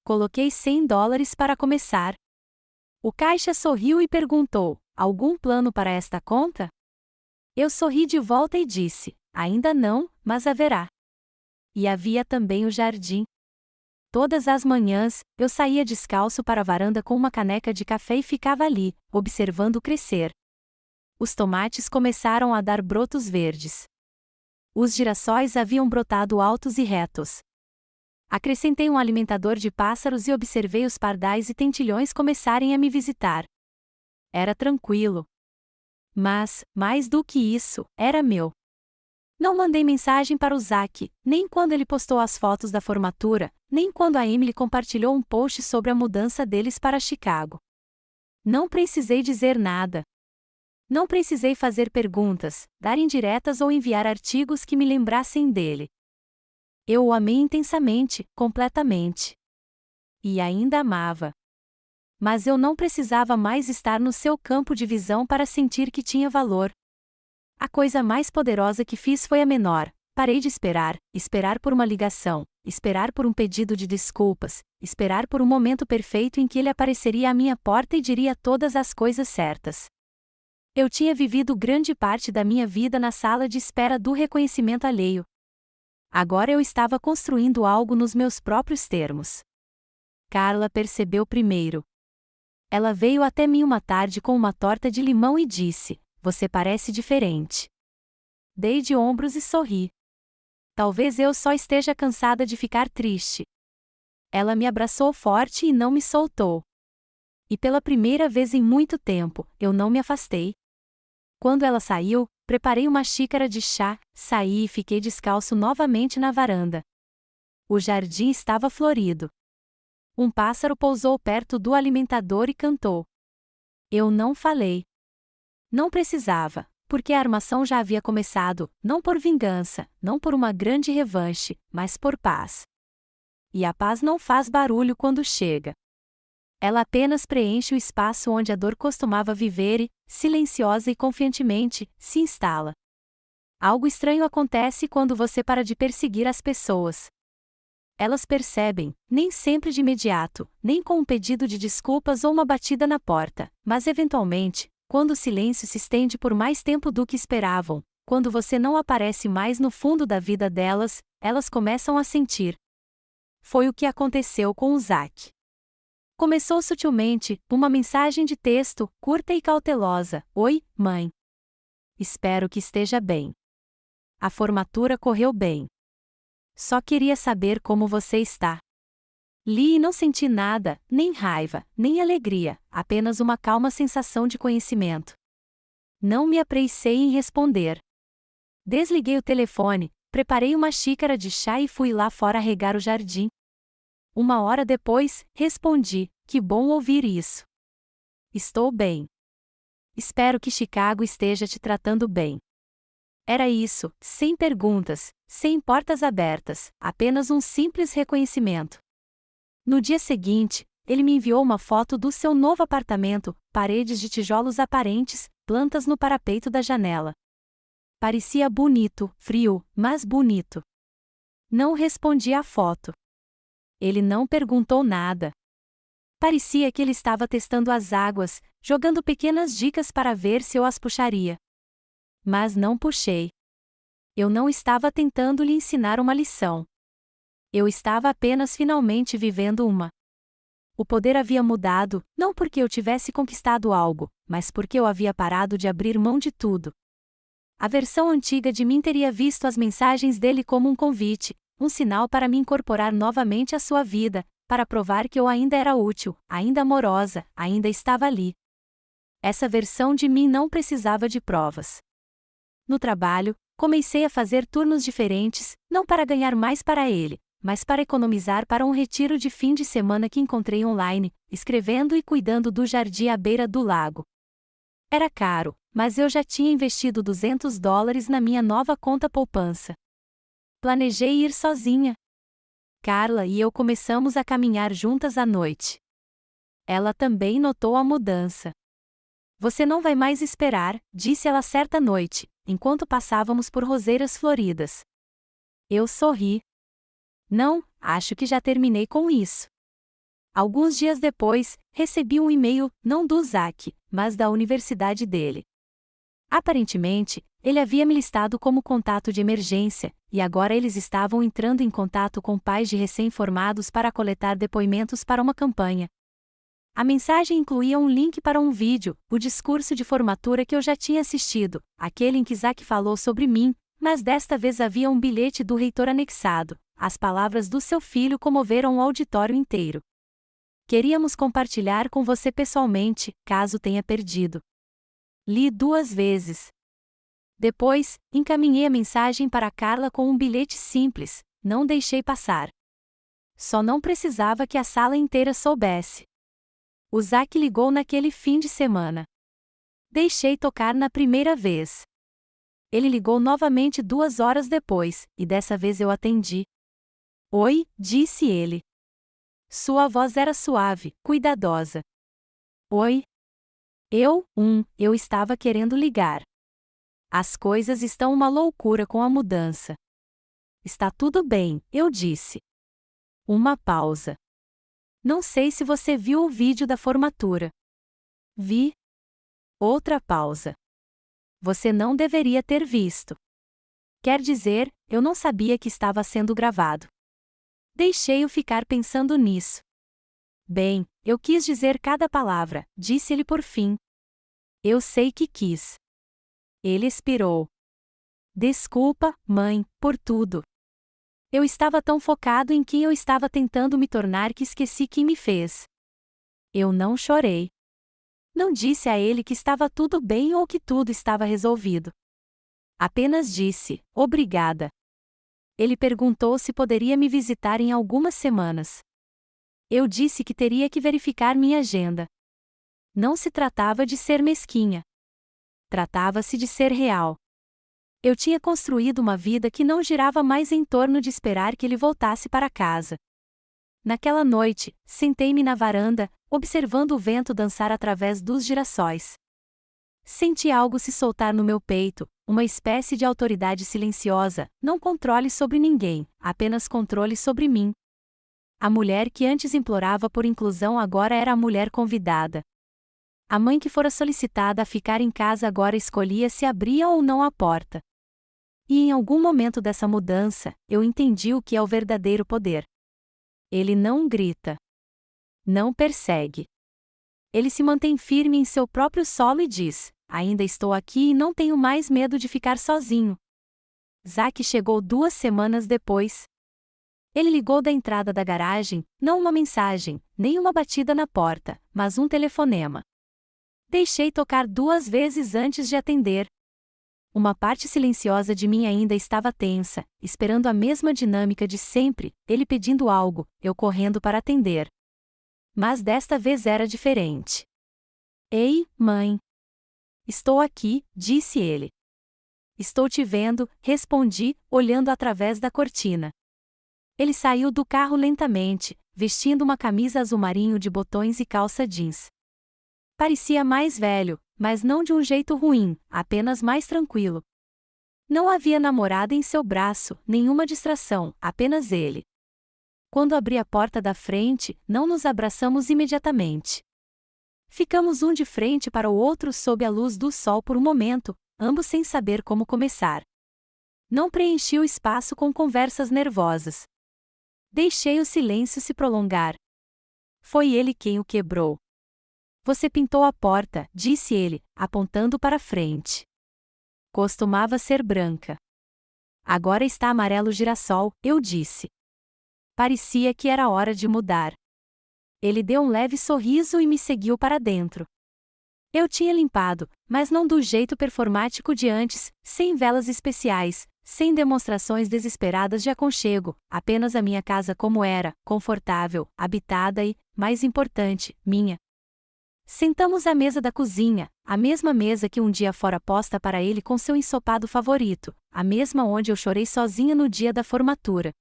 [SPEAKER 1] Coloquei $100 para começar. O caixa sorriu e perguntou: algum plano para esta conta? Eu sorri de volta e disse: ainda não, mas haverá. E havia também o jardim. Todas as manhãs, eu saía descalço para a varanda com uma caneca de café e ficava ali, observando crescer. Os tomates começaram a dar brotos verdes. Os girassóis haviam brotado altos e retos. Acrescentei um alimentador de pássaros e observei os pardais e tentilhões começarem a me visitar. Era tranquilo. Mas, mais do que isso, era meu. Não mandei mensagem para o Zack, nem quando ele postou as fotos da formatura, nem quando a Emily compartilhou um post sobre a mudança deles para Chicago. Não precisei dizer nada. Não precisei fazer perguntas, dar indiretas ou enviar artigos que me lembrassem dele. Eu o amei intensamente, completamente. E ainda amava. Mas eu não precisava mais estar no seu campo de visão para sentir que tinha valor. A coisa mais poderosa que fiz foi a menor. Parei de esperar, esperar por uma ligação, esperar por um pedido de desculpas, esperar por um momento perfeito em que ele apareceria à minha porta e diria todas as coisas certas. Eu tinha vivido grande parte da minha vida na sala de espera do reconhecimento alheio. Agora eu estava construindo algo nos meus próprios termos. Carla percebeu primeiro. Ela veio até mim uma tarde com uma torta de limão e disse: "Você parece diferente." Dei de ombros e sorri. Talvez eu só esteja cansada de ficar triste. Ela me abraçou forte e não me soltou. E pela primeira vez em muito tempo, eu não me afastei. Quando ela saiu, preparei uma xícara de chá, saí e fiquei descalço novamente na varanda. O jardim estava florido. Um pássaro pousou perto do alimentador e cantou. Eu não falei. Não precisava, porque a armação já havia começado, não por vingança, não por uma grande revanche, mas por paz. E a paz não faz barulho quando chega. Ela apenas preenche o espaço onde a dor costumava viver e, silenciosa e confiantemente, se instala. Algo estranho acontece quando você para de perseguir as pessoas. Elas percebem, nem sempre de imediato, nem com um pedido de desculpas ou uma batida na porta, mas eventualmente, quando o silêncio se estende por mais tempo do que esperavam, quando você não aparece mais no fundo da vida delas, elas começam a sentir. Foi o que aconteceu com o Zack. Começou sutilmente, uma mensagem de texto, curta e cautelosa: "Oi, mãe. Espero que esteja bem. A formatura correu bem. Só queria saber como você está." Li e não senti nada, nem raiva, nem alegria, apenas uma calma sensação de conhecimento. Não me apressei em responder. Desliguei o telefone, preparei uma xícara de chá e fui lá fora regar o jardim. Uma hora depois, respondi: "Que bom ouvir isso. Estou bem. Espero que Chicago esteja te tratando bem." Era isso, sem perguntas, sem portas abertas, apenas um simples reconhecimento. No dia seguinte, ele me enviou uma foto do seu novo apartamento, paredes de tijolos aparentes, plantas no parapeito da janela. Parecia bonito, frio, mas bonito. Não respondi à foto. Ele não perguntou nada. Parecia que ele estava testando as águas, jogando pequenas dicas para ver se eu as puxaria. Mas não puxei. Eu não estava tentando lhe ensinar uma lição. Eu estava apenas finalmente vivendo uma. O poder havia mudado, não porque eu tivesse conquistado algo, mas porque eu havia parado de abrir mão de tudo. A versão antiga de mim teria visto as mensagens dele como um convite, um sinal para me incorporar novamente à sua vida, para provar que eu ainda era útil, ainda amorosa, ainda estava ali. Essa versão de mim não precisava de provas. No trabalho, comecei a fazer turnos diferentes, não para ganhar mais para ele, mas para economizar para um retiro de fim de semana que encontrei online, escrevendo e cuidando do jardim à beira do lago. Era caro, mas eu já tinha investido $200 na minha nova conta poupança. Planejei ir sozinha. Carla e eu começamos a caminhar juntas à noite. Ela também notou a mudança. "Você não vai mais esperar", disse ela certa noite, enquanto passávamos por roseiras floridas. Eu sorri. "Não, acho que já terminei com isso." Alguns dias depois, recebi um e-mail, não do Zack, mas da universidade dele. Aparentemente, ele havia me listado como contato de emergência, e agora eles estavam entrando em contato com pais de recém-formados para coletar depoimentos para uma campanha. A mensagem incluía um link para um vídeo, o discurso de formatura que eu já tinha assistido, aquele em que Zack falou sobre mim, mas desta vez havia um bilhete do reitor anexado. As palavras do seu filho comoveram o auditório inteiro. "Queríamos compartilhar com você pessoalmente, caso tenha perdido." Li 2 vezes. Depois, encaminhei a mensagem para Carla com um bilhete simples, não deixei passar. Só não precisava que a sala inteira soubesse. O Zack ligou naquele fim de semana. Deixei tocar na primeira vez. Ele ligou novamente 2 horas depois, e dessa vez eu atendi. "Oi", disse ele. Sua voz era suave, cuidadosa. "Oi." Eu estava querendo ligar. As coisas estão uma loucura com a mudança." "Está tudo bem", eu disse. Uma pausa. "Não sei se você viu o vídeo da formatura." "Vi." Outra pausa. "Você não deveria ter visto." "Quer dizer, eu não sabia que estava sendo gravado." Deixei-o ficar pensando nisso. Bem, eu quis dizer cada palavra, disse ele por fim. Eu sei que quis. Ele expirou. Desculpa, mãe, por tudo. Eu estava tão focado em quem eu estava tentando me tornar que esqueci quem me fez. Eu não chorei. Não disse a ele que estava tudo bem ou que tudo estava resolvido. Apenas disse, obrigada. Ele perguntou se poderia me visitar em algumas semanas. Eu disse que teria que verificar minha agenda. Não se tratava de ser mesquinha. Tratava-se de ser real. Eu tinha construído uma vida que não girava mais em torno de esperar que ele voltasse para casa. Naquela noite, sentei-me na varanda, observando o vento dançar através dos girassóis. Senti algo se soltar no meu peito, uma espécie de autoridade silenciosa, não controle sobre ninguém, apenas controle sobre mim. A mulher que antes implorava por inclusão agora era a mulher convidada. A mãe que fora solicitada a ficar em casa agora escolhia se abria ou não a porta. E em algum momento dessa mudança, eu entendi o que é o verdadeiro poder. Ele não grita. Não persegue. Ele se mantém firme em seu próprio solo e diz: ainda estou aqui e não tenho mais medo de ficar sozinho. Zack chegou 2 semanas depois. Ele ligou da entrada da garagem, não uma mensagem, nem uma batida na porta, mas um telefonema. Deixei tocar 2 vezes antes de atender. Uma parte silenciosa de mim ainda estava tensa, esperando a mesma dinâmica de sempre, ele pedindo algo, eu correndo para atender. Mas desta vez era diferente. Ei, mãe. Estou aqui, disse ele. Estou te vendo, respondi, olhando através da cortina. Ele saiu do carro lentamente, vestindo uma camisa azul marinho de botões e calça jeans. Parecia mais velho, mas não de um jeito ruim, apenas mais tranquilo. Não havia namorada em seu braço, nenhuma distração, apenas ele. Quando abri a porta da frente, não nos abraçamos imediatamente. Ficamos um de frente para o outro sob a luz do sol por um momento, ambos sem saber como começar. Não preenchi o espaço com conversas nervosas. Deixei o silêncio se prolongar. Foi ele quem o quebrou. Você pintou a porta, disse ele, apontando para frente. Costumava ser branca. Agora está amarelo girassol, eu disse. Parecia que era hora de mudar. Ele deu um leve sorriso e me seguiu para dentro. Eu tinha limpado, mas não do jeito performático de antes, sem velas especiais, sem demonstrações desesperadas de aconchego, apenas a minha casa como era, confortável, habitada e, mais importante, minha. Sentamos à mesa da cozinha, a mesma mesa que um dia fora posta para ele com seu ensopado favorito, a mesma onde eu chorei sozinha no dia da formatura.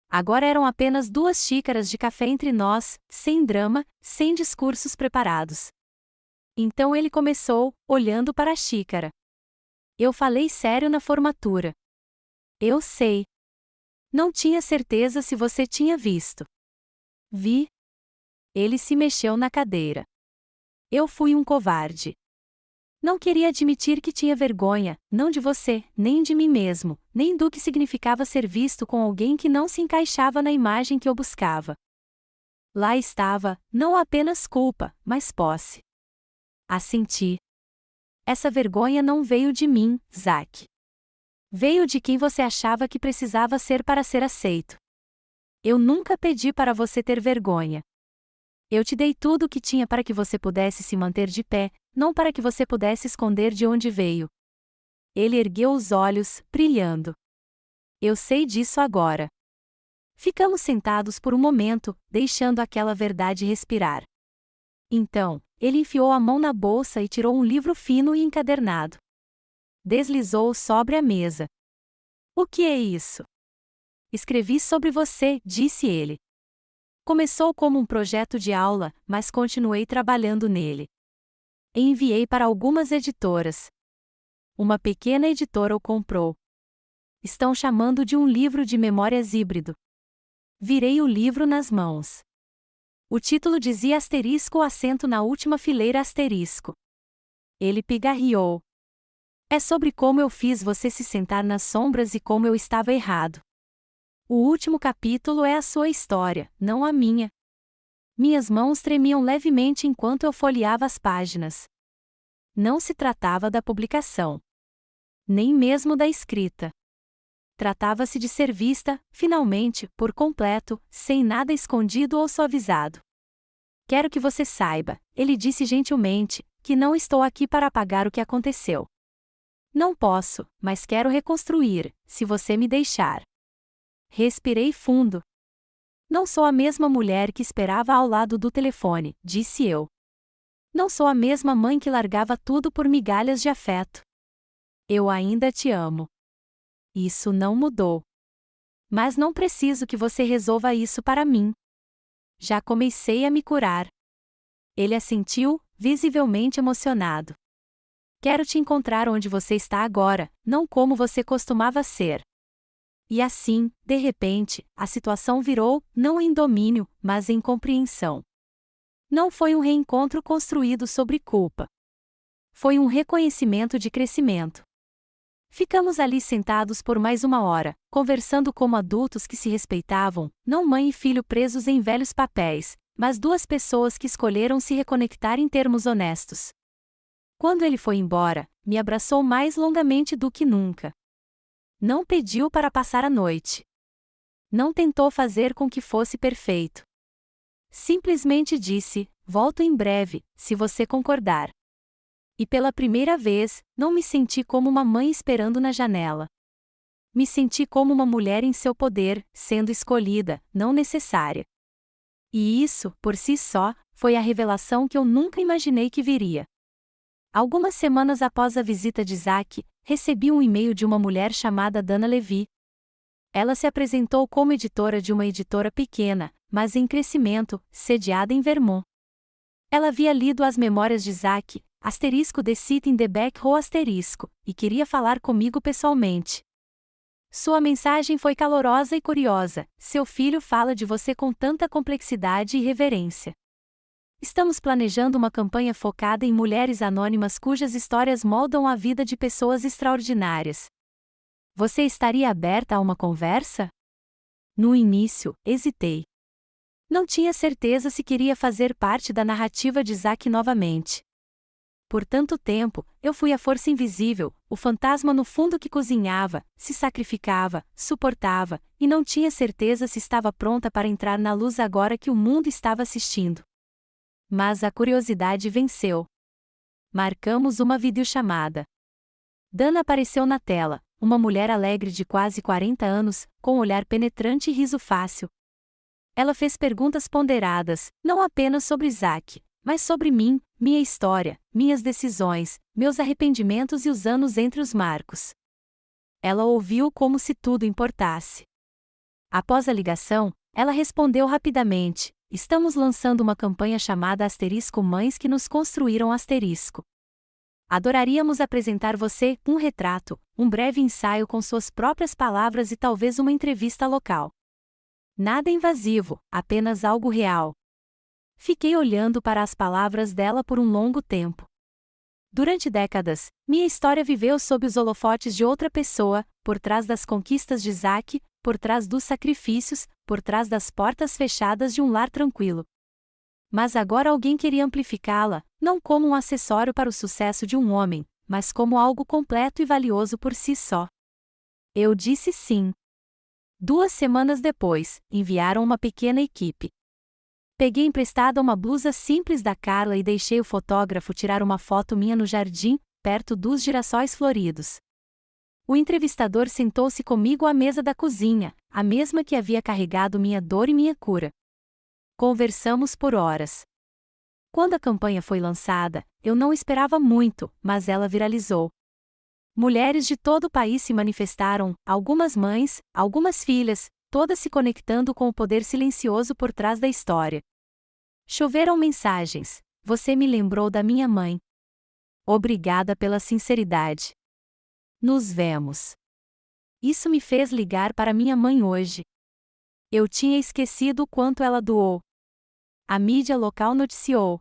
[SPEAKER 1] Agora eram apenas 2 xícaras de café entre nós, sem drama, sem discursos preparados. Então ele começou, olhando para a xícara. Eu falei sério na formatura. Eu sei. Não tinha certeza se você tinha visto. Vi. Ele se mexeu na cadeira. Eu fui um covarde. Não queria admitir que tinha vergonha, não de você, nem de mim mesmo, nem do que significava ser visto com alguém que não se encaixava na imagem que eu buscava. Lá estava, não apenas culpa, mas posse. Assenti. Essa vergonha não veio de mim, Zack. Veio de quem você achava que precisava ser para ser aceito. Eu nunca pedi para você ter vergonha. Eu te dei tudo o que tinha para que você pudesse se manter de pé, não para que você pudesse esconder de onde veio. Ele ergueu os olhos, brilhando. Eu sei disso agora. Ficamos sentados por um momento, deixando aquela verdade respirar. Então, ele enfiou a mão na bolsa e tirou um livro fino e encadernado. Deslizou-o sobre a mesa. O que é isso? Escrevi sobre você, disse ele. Começou como um projeto de aula, mas continuei trabalhando nele. Enviei para algumas editoras. Uma pequena editora o comprou. Estão chamando de um livro de memórias híbrido. Virei o livro nas mãos. O título dizia asterisco acento na última fileira asterisco. Ele pigarreou. É sobre como eu fiz você se sentar nas sombras e como eu estava errado. O último capítulo é a sua história, não a minha. Minhas mãos tremiam levemente enquanto eu folheava as páginas. Não se tratava da publicação. Nem mesmo da escrita. Tratava-se de ser vista, finalmente, por completo, sem nada escondido ou suavizado. Quero que você saiba, ele disse gentilmente, que não estou aqui para apagar o que aconteceu. Não posso, mas quero reconstruir, se você me deixar. Respirei fundo. Não sou a mesma mulher que esperava ao lado do telefone, disse eu. Não sou a mesma mãe que largava tudo por migalhas de afeto. Eu ainda te amo. Isso não mudou. Mas não preciso que você resolva isso para mim. Já comecei a me curar. Ele assentiu, visivelmente emocionado. Quero te encontrar onde você está agora, não como você costumava ser. E assim, de repente, a situação virou, não em domínio, mas em compreensão. Não foi um reencontro construído sobre culpa. Foi um reconhecimento de crescimento. Ficamos ali sentados por mais 1 hora, conversando como adultos que se respeitavam, não mãe e filho presos em velhos papéis, mas duas pessoas que escolheram se reconectar em termos honestos. Quando ele foi embora, me abraçou mais longamente do que nunca. Não pediu para passar a noite. Não tentou fazer com que fosse perfeito. Simplesmente disse: volto em breve, se você concordar. E pela primeira vez, não me senti como uma mãe esperando na janela. Me senti como uma mulher em seu poder, sendo escolhida, não necessária. E isso, por si só, foi a revelação que eu nunca imaginei que viria. Algumas semanas após a visita de Zack, recebi um e-mail de uma mulher chamada Dana Levy. Ela se apresentou como editora de uma editora pequena, mas em crescimento, sediada em Vermont. Ela havia lido as memórias de Zack, *The City in the Back Row*, e queria falar comigo pessoalmente. Sua mensagem foi calorosa e curiosa: seu filho fala de você com tanta complexidade e reverência. Estamos planejando uma campanha focada em mulheres anônimas cujas histórias moldam a vida de pessoas extraordinárias. Você estaria aberta a uma conversa? No início, hesitei. Não tinha certeza se queria fazer parte da narrativa de Zack novamente. Por tanto tempo, eu fui a força invisível, o fantasma no fundo que cozinhava, se sacrificava, suportava, e não tinha certeza se estava pronta para entrar na luz agora que o mundo estava assistindo. Mas a curiosidade venceu. Marcamos uma videochamada. Dana apareceu na tela, uma mulher alegre de quase 40 anos, com olhar penetrante e riso fácil. Ela fez perguntas ponderadas, não apenas sobre Zack, mas sobre mim, minha história, minhas decisões, meus arrependimentos e os anos entre os marcos. Ela ouviu como se tudo importasse. Após a ligação, ela respondeu rapidamente: estamos lançando uma campanha chamada *Mães que nos construíram *. Adoraríamos apresentar você um retrato, um breve ensaio com suas próprias palavras e talvez uma entrevista local. Nada invasivo, apenas algo real. Fiquei olhando para as palavras dela por um longo tempo. Durante décadas, minha história viveu sob os holofotes de outra pessoa, por trás das conquistas de Zack, por trás dos sacrifícios, por trás das portas fechadas de um lar tranquilo. Mas agora alguém queria amplificá-la, não como um acessório para o sucesso de um homem, mas como algo completo e valioso por si só. Eu disse sim. 2 semanas depois, enviaram uma pequena equipe. Peguei emprestada uma blusa simples da Carla e deixei o fotógrafo tirar uma foto minha no jardim, perto dos girassóis floridos. O entrevistador sentou-se comigo à mesa da cozinha, a mesma que havia carregado minha dor e minha cura. Conversamos por horas. Quando a campanha foi lançada, eu não esperava muito, mas ela viralizou. Mulheres de todo o país se manifestaram, algumas mães, algumas filhas, todas se conectando com o poder silencioso por trás da história. Choveram mensagens: você me lembrou da minha mãe. Obrigada pela sinceridade. Nos vemos. Isso me fez ligar para minha mãe hoje. Eu tinha esquecido o quanto ela doou. A mídia local noticiou.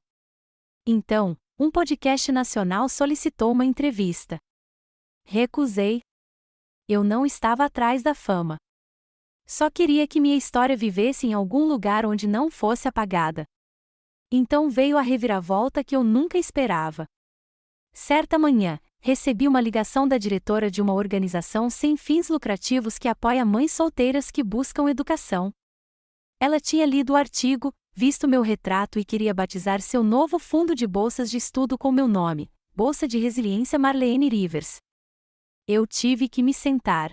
[SPEAKER 1] Então, um podcast nacional solicitou uma entrevista. Recusei. Eu não estava atrás da fama. Só queria que minha história vivesse em algum lugar onde não fosse apagada. Então veio a reviravolta que eu nunca esperava. Certa manhã, recebi uma ligação da diretora de uma organização sem fins lucrativos que apoia mães solteiras que buscam educação. Ela tinha lido o artigo, visto meu retrato e queria batizar seu novo fundo de bolsas de estudo com meu nome, Bolsa de Resiliência Marlene Rivers. Eu tive que me sentar.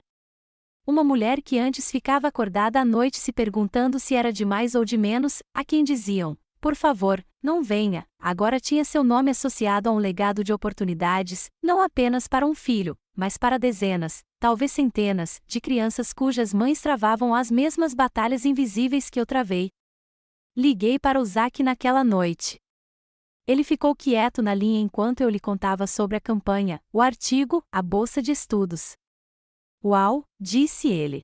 [SPEAKER 1] Uma mulher que antes ficava acordada à noite se perguntando se era de mais ou de menos, a quem diziam: por favor, não venha, agora tinha seu nome associado a um legado de oportunidades, não apenas para um filho, mas para dezenas, talvez centenas, de crianças cujas mães travavam as mesmas batalhas invisíveis que eu travei. Liguei para o Zack naquela noite. Ele ficou quieto na linha enquanto eu lhe contava sobre a campanha, o artigo, a bolsa de estudos. Uau, disse ele.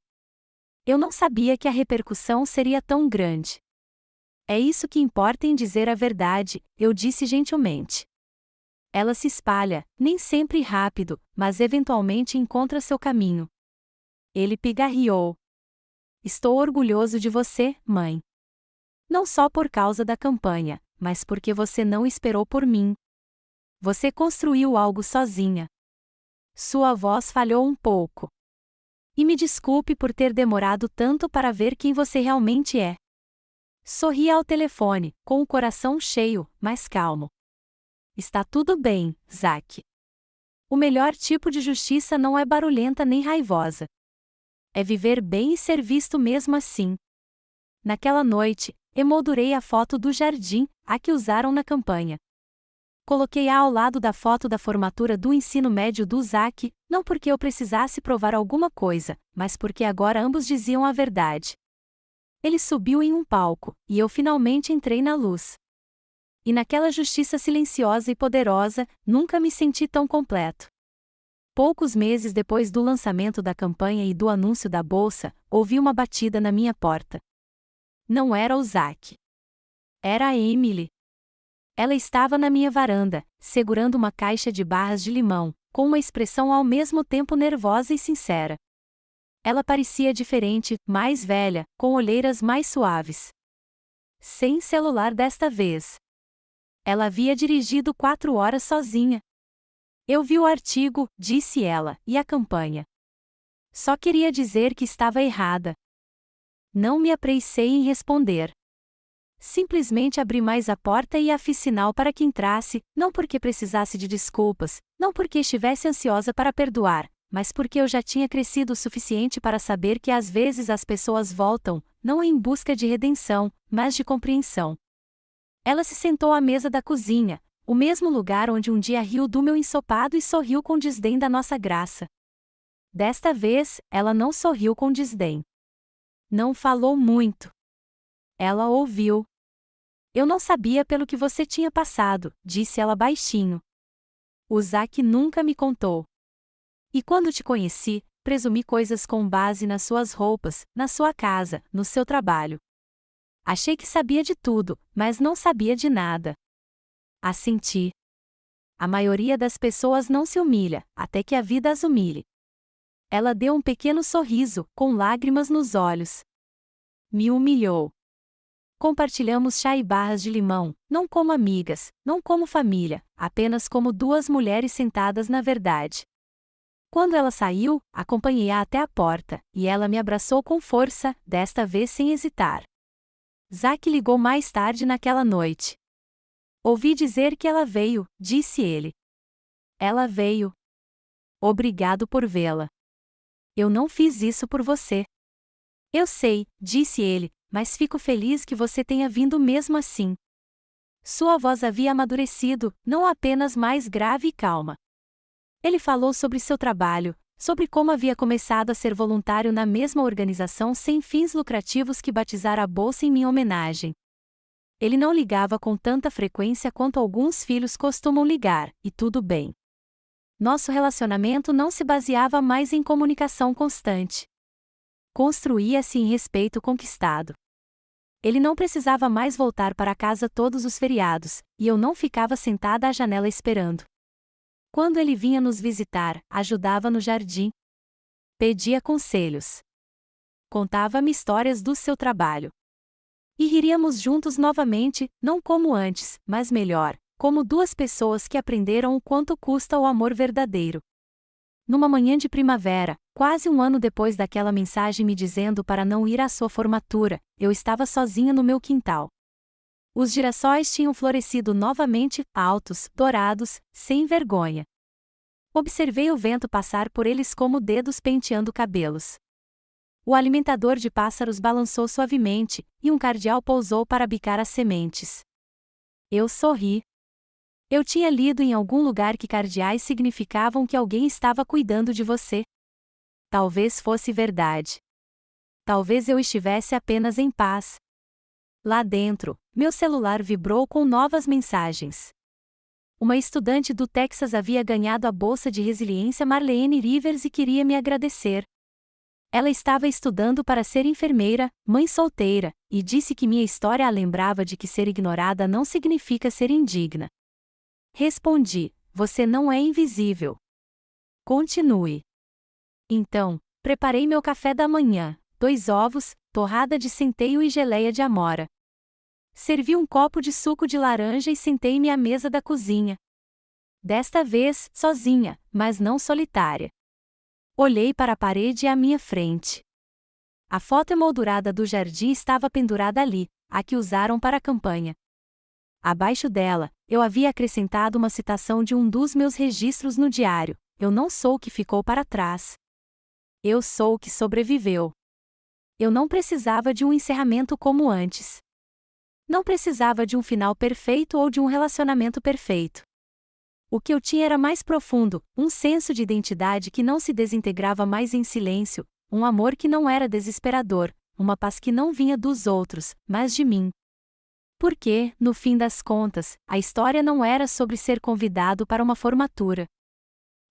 [SPEAKER 1] Eu não sabia que a repercussão seria tão grande. É isso que importa em dizer a verdade, eu disse gentilmente. Ela se espalha, nem sempre rápido, mas eventualmente encontra seu caminho. Ele pigarreou. Estou orgulhoso de você, mãe. Não só por causa da campanha, mas porque você não esperou por mim. Você construiu algo sozinha. Sua voz falhou um pouco. E me desculpe por ter demorado tanto para ver quem você realmente é. Sorri ao telefone, com o coração cheio, mas calmo. Está tudo bem, Zack. O melhor tipo de justiça não é barulhenta nem raivosa. É viver bem e ser visto mesmo assim. Naquela noite, emoldurei a foto do jardim, a que usaram na campanha. Coloquei-a ao lado da foto da formatura do ensino médio do Zack, não porque eu precisasse provar alguma coisa, mas porque agora ambos diziam a verdade. Ele subiu em um palco, e eu finalmente entrei na luz. E naquela justiça silenciosa e poderosa, nunca me senti tão completo. Poucos meses depois do lançamento da campanha e do anúncio da bolsa, ouvi uma batida na minha porta. Não era o Zack. Era a Emily. Ela estava na minha varanda, segurando uma caixa de barras de limão, com uma expressão ao mesmo tempo nervosa e sincera. Ela parecia diferente, mais velha, com olheiras mais suaves. Sem celular desta vez. Ela havia dirigido 4 horas sozinha. Eu vi o artigo, disse ela, e a campanha. Só queria dizer que estava errada. Não me apressei em responder. Simplesmente abri mais a porta e a fiz sinal para que entrasse, não porque precisasse de desculpas, não porque estivesse ansiosa para perdoar, mas porque eu já tinha crescido o suficiente para saber que às vezes as pessoas voltam, não em busca de redenção, mas de compreensão. Ela se sentou à mesa da cozinha, o mesmo lugar onde um dia riu do meu ensopado e sorriu com desdém da nossa graça. Desta vez, ela não sorriu com desdém. Não falou muito. Ela ouviu. Eu não sabia pelo que você tinha passado, disse ela baixinho. O Zack nunca me contou. E quando te conheci, presumi coisas com base nas suas roupas, na sua casa, no seu trabalho. Achei que sabia de tudo, mas não sabia de nada. Assenti. A maioria das pessoas não se humilha, até que a vida as humilhe. Ela deu um pequeno sorriso, com lágrimas nos olhos. Me humilhou. Compartilhamos chá e barras de limão, não como amigas, não como família, apenas como duas mulheres sentadas na verdade. Quando ela saiu, acompanhei-a até a porta, e ela me abraçou com força, desta vez sem hesitar. Zack ligou mais tarde naquela noite. Ouvi dizer que ela veio, disse ele. Ela veio. Obrigado por vê-la. Eu não fiz isso por você. Eu sei, disse ele, mas fico feliz que você tenha vindo mesmo assim. Sua voz havia amadurecido, não apenas mais grave e calma. Ele falou sobre seu trabalho, sobre como havia começado a ser voluntário na mesma organização sem fins lucrativos que batizara a bolsa em minha homenagem. Ele não ligava com tanta frequência quanto alguns filhos costumam ligar, e tudo bem. Nosso relacionamento não se baseava mais em comunicação constante. Construía-se em respeito conquistado. Ele não precisava mais voltar para casa todos os feriados, e eu não ficava sentada à janela esperando. Quando ele vinha nos visitar, ajudava no jardim. Pedia conselhos. Contava-me histórias do seu trabalho. E riríamos juntos novamente, não como antes, mas melhor, como duas pessoas que aprenderam o quanto custa o amor verdadeiro. Numa manhã de primavera, quase um ano depois daquela mensagem me dizendo para não ir à sua formatura, eu estava sozinha no meu quintal. Os girassóis tinham florescido novamente, altos, dourados, sem vergonha. Observei o vento passar por eles como dedos penteando cabelos. O alimentador de pássaros balançou suavemente, e um cardeal pousou para bicar as sementes. Eu sorri. Eu tinha lido em algum lugar que cardeais significavam que alguém estava cuidando de você. Talvez fosse verdade. Talvez eu estivesse apenas em paz. Lá dentro, meu celular vibrou com novas mensagens. Uma estudante do Texas havia ganhado a bolsa de resiliência Marlene Rivers e queria me agradecer. Ela estava estudando para ser enfermeira, mãe solteira, e disse que minha história a lembrava de que ser ignorada não significa ser indigna. Respondi: você não é invisível. Continue. Então, preparei meu café da manhã, 2 ovos, torrada de centeio e geleia de amora. Servi um copo de suco de laranja e sentei-me à mesa da cozinha. Desta vez, sozinha, mas não solitária. Olhei para a parede à minha frente. A foto emoldurada do jardim estava pendurada ali, a que usaram para a campanha. Abaixo dela, eu havia acrescentado uma citação de um dos meus registros no diário: eu não sou o que ficou para trás. Eu sou o que sobreviveu. Eu não precisava de um encerramento como antes. Não precisava de um final perfeito ou de um relacionamento perfeito. O que eu tinha era mais profundo, um senso de identidade que não se desintegrava mais em silêncio, um amor que não era desesperador, uma paz que não vinha dos outros, mas de mim. Porque, no fim das contas, a história não era sobre ser convidado para uma formatura.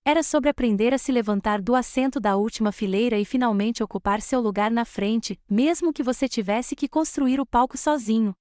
[SPEAKER 1] Era sobre aprender a se levantar do assento da última fileira e finalmente ocupar seu lugar na frente, mesmo que você tivesse que construir o palco sozinho.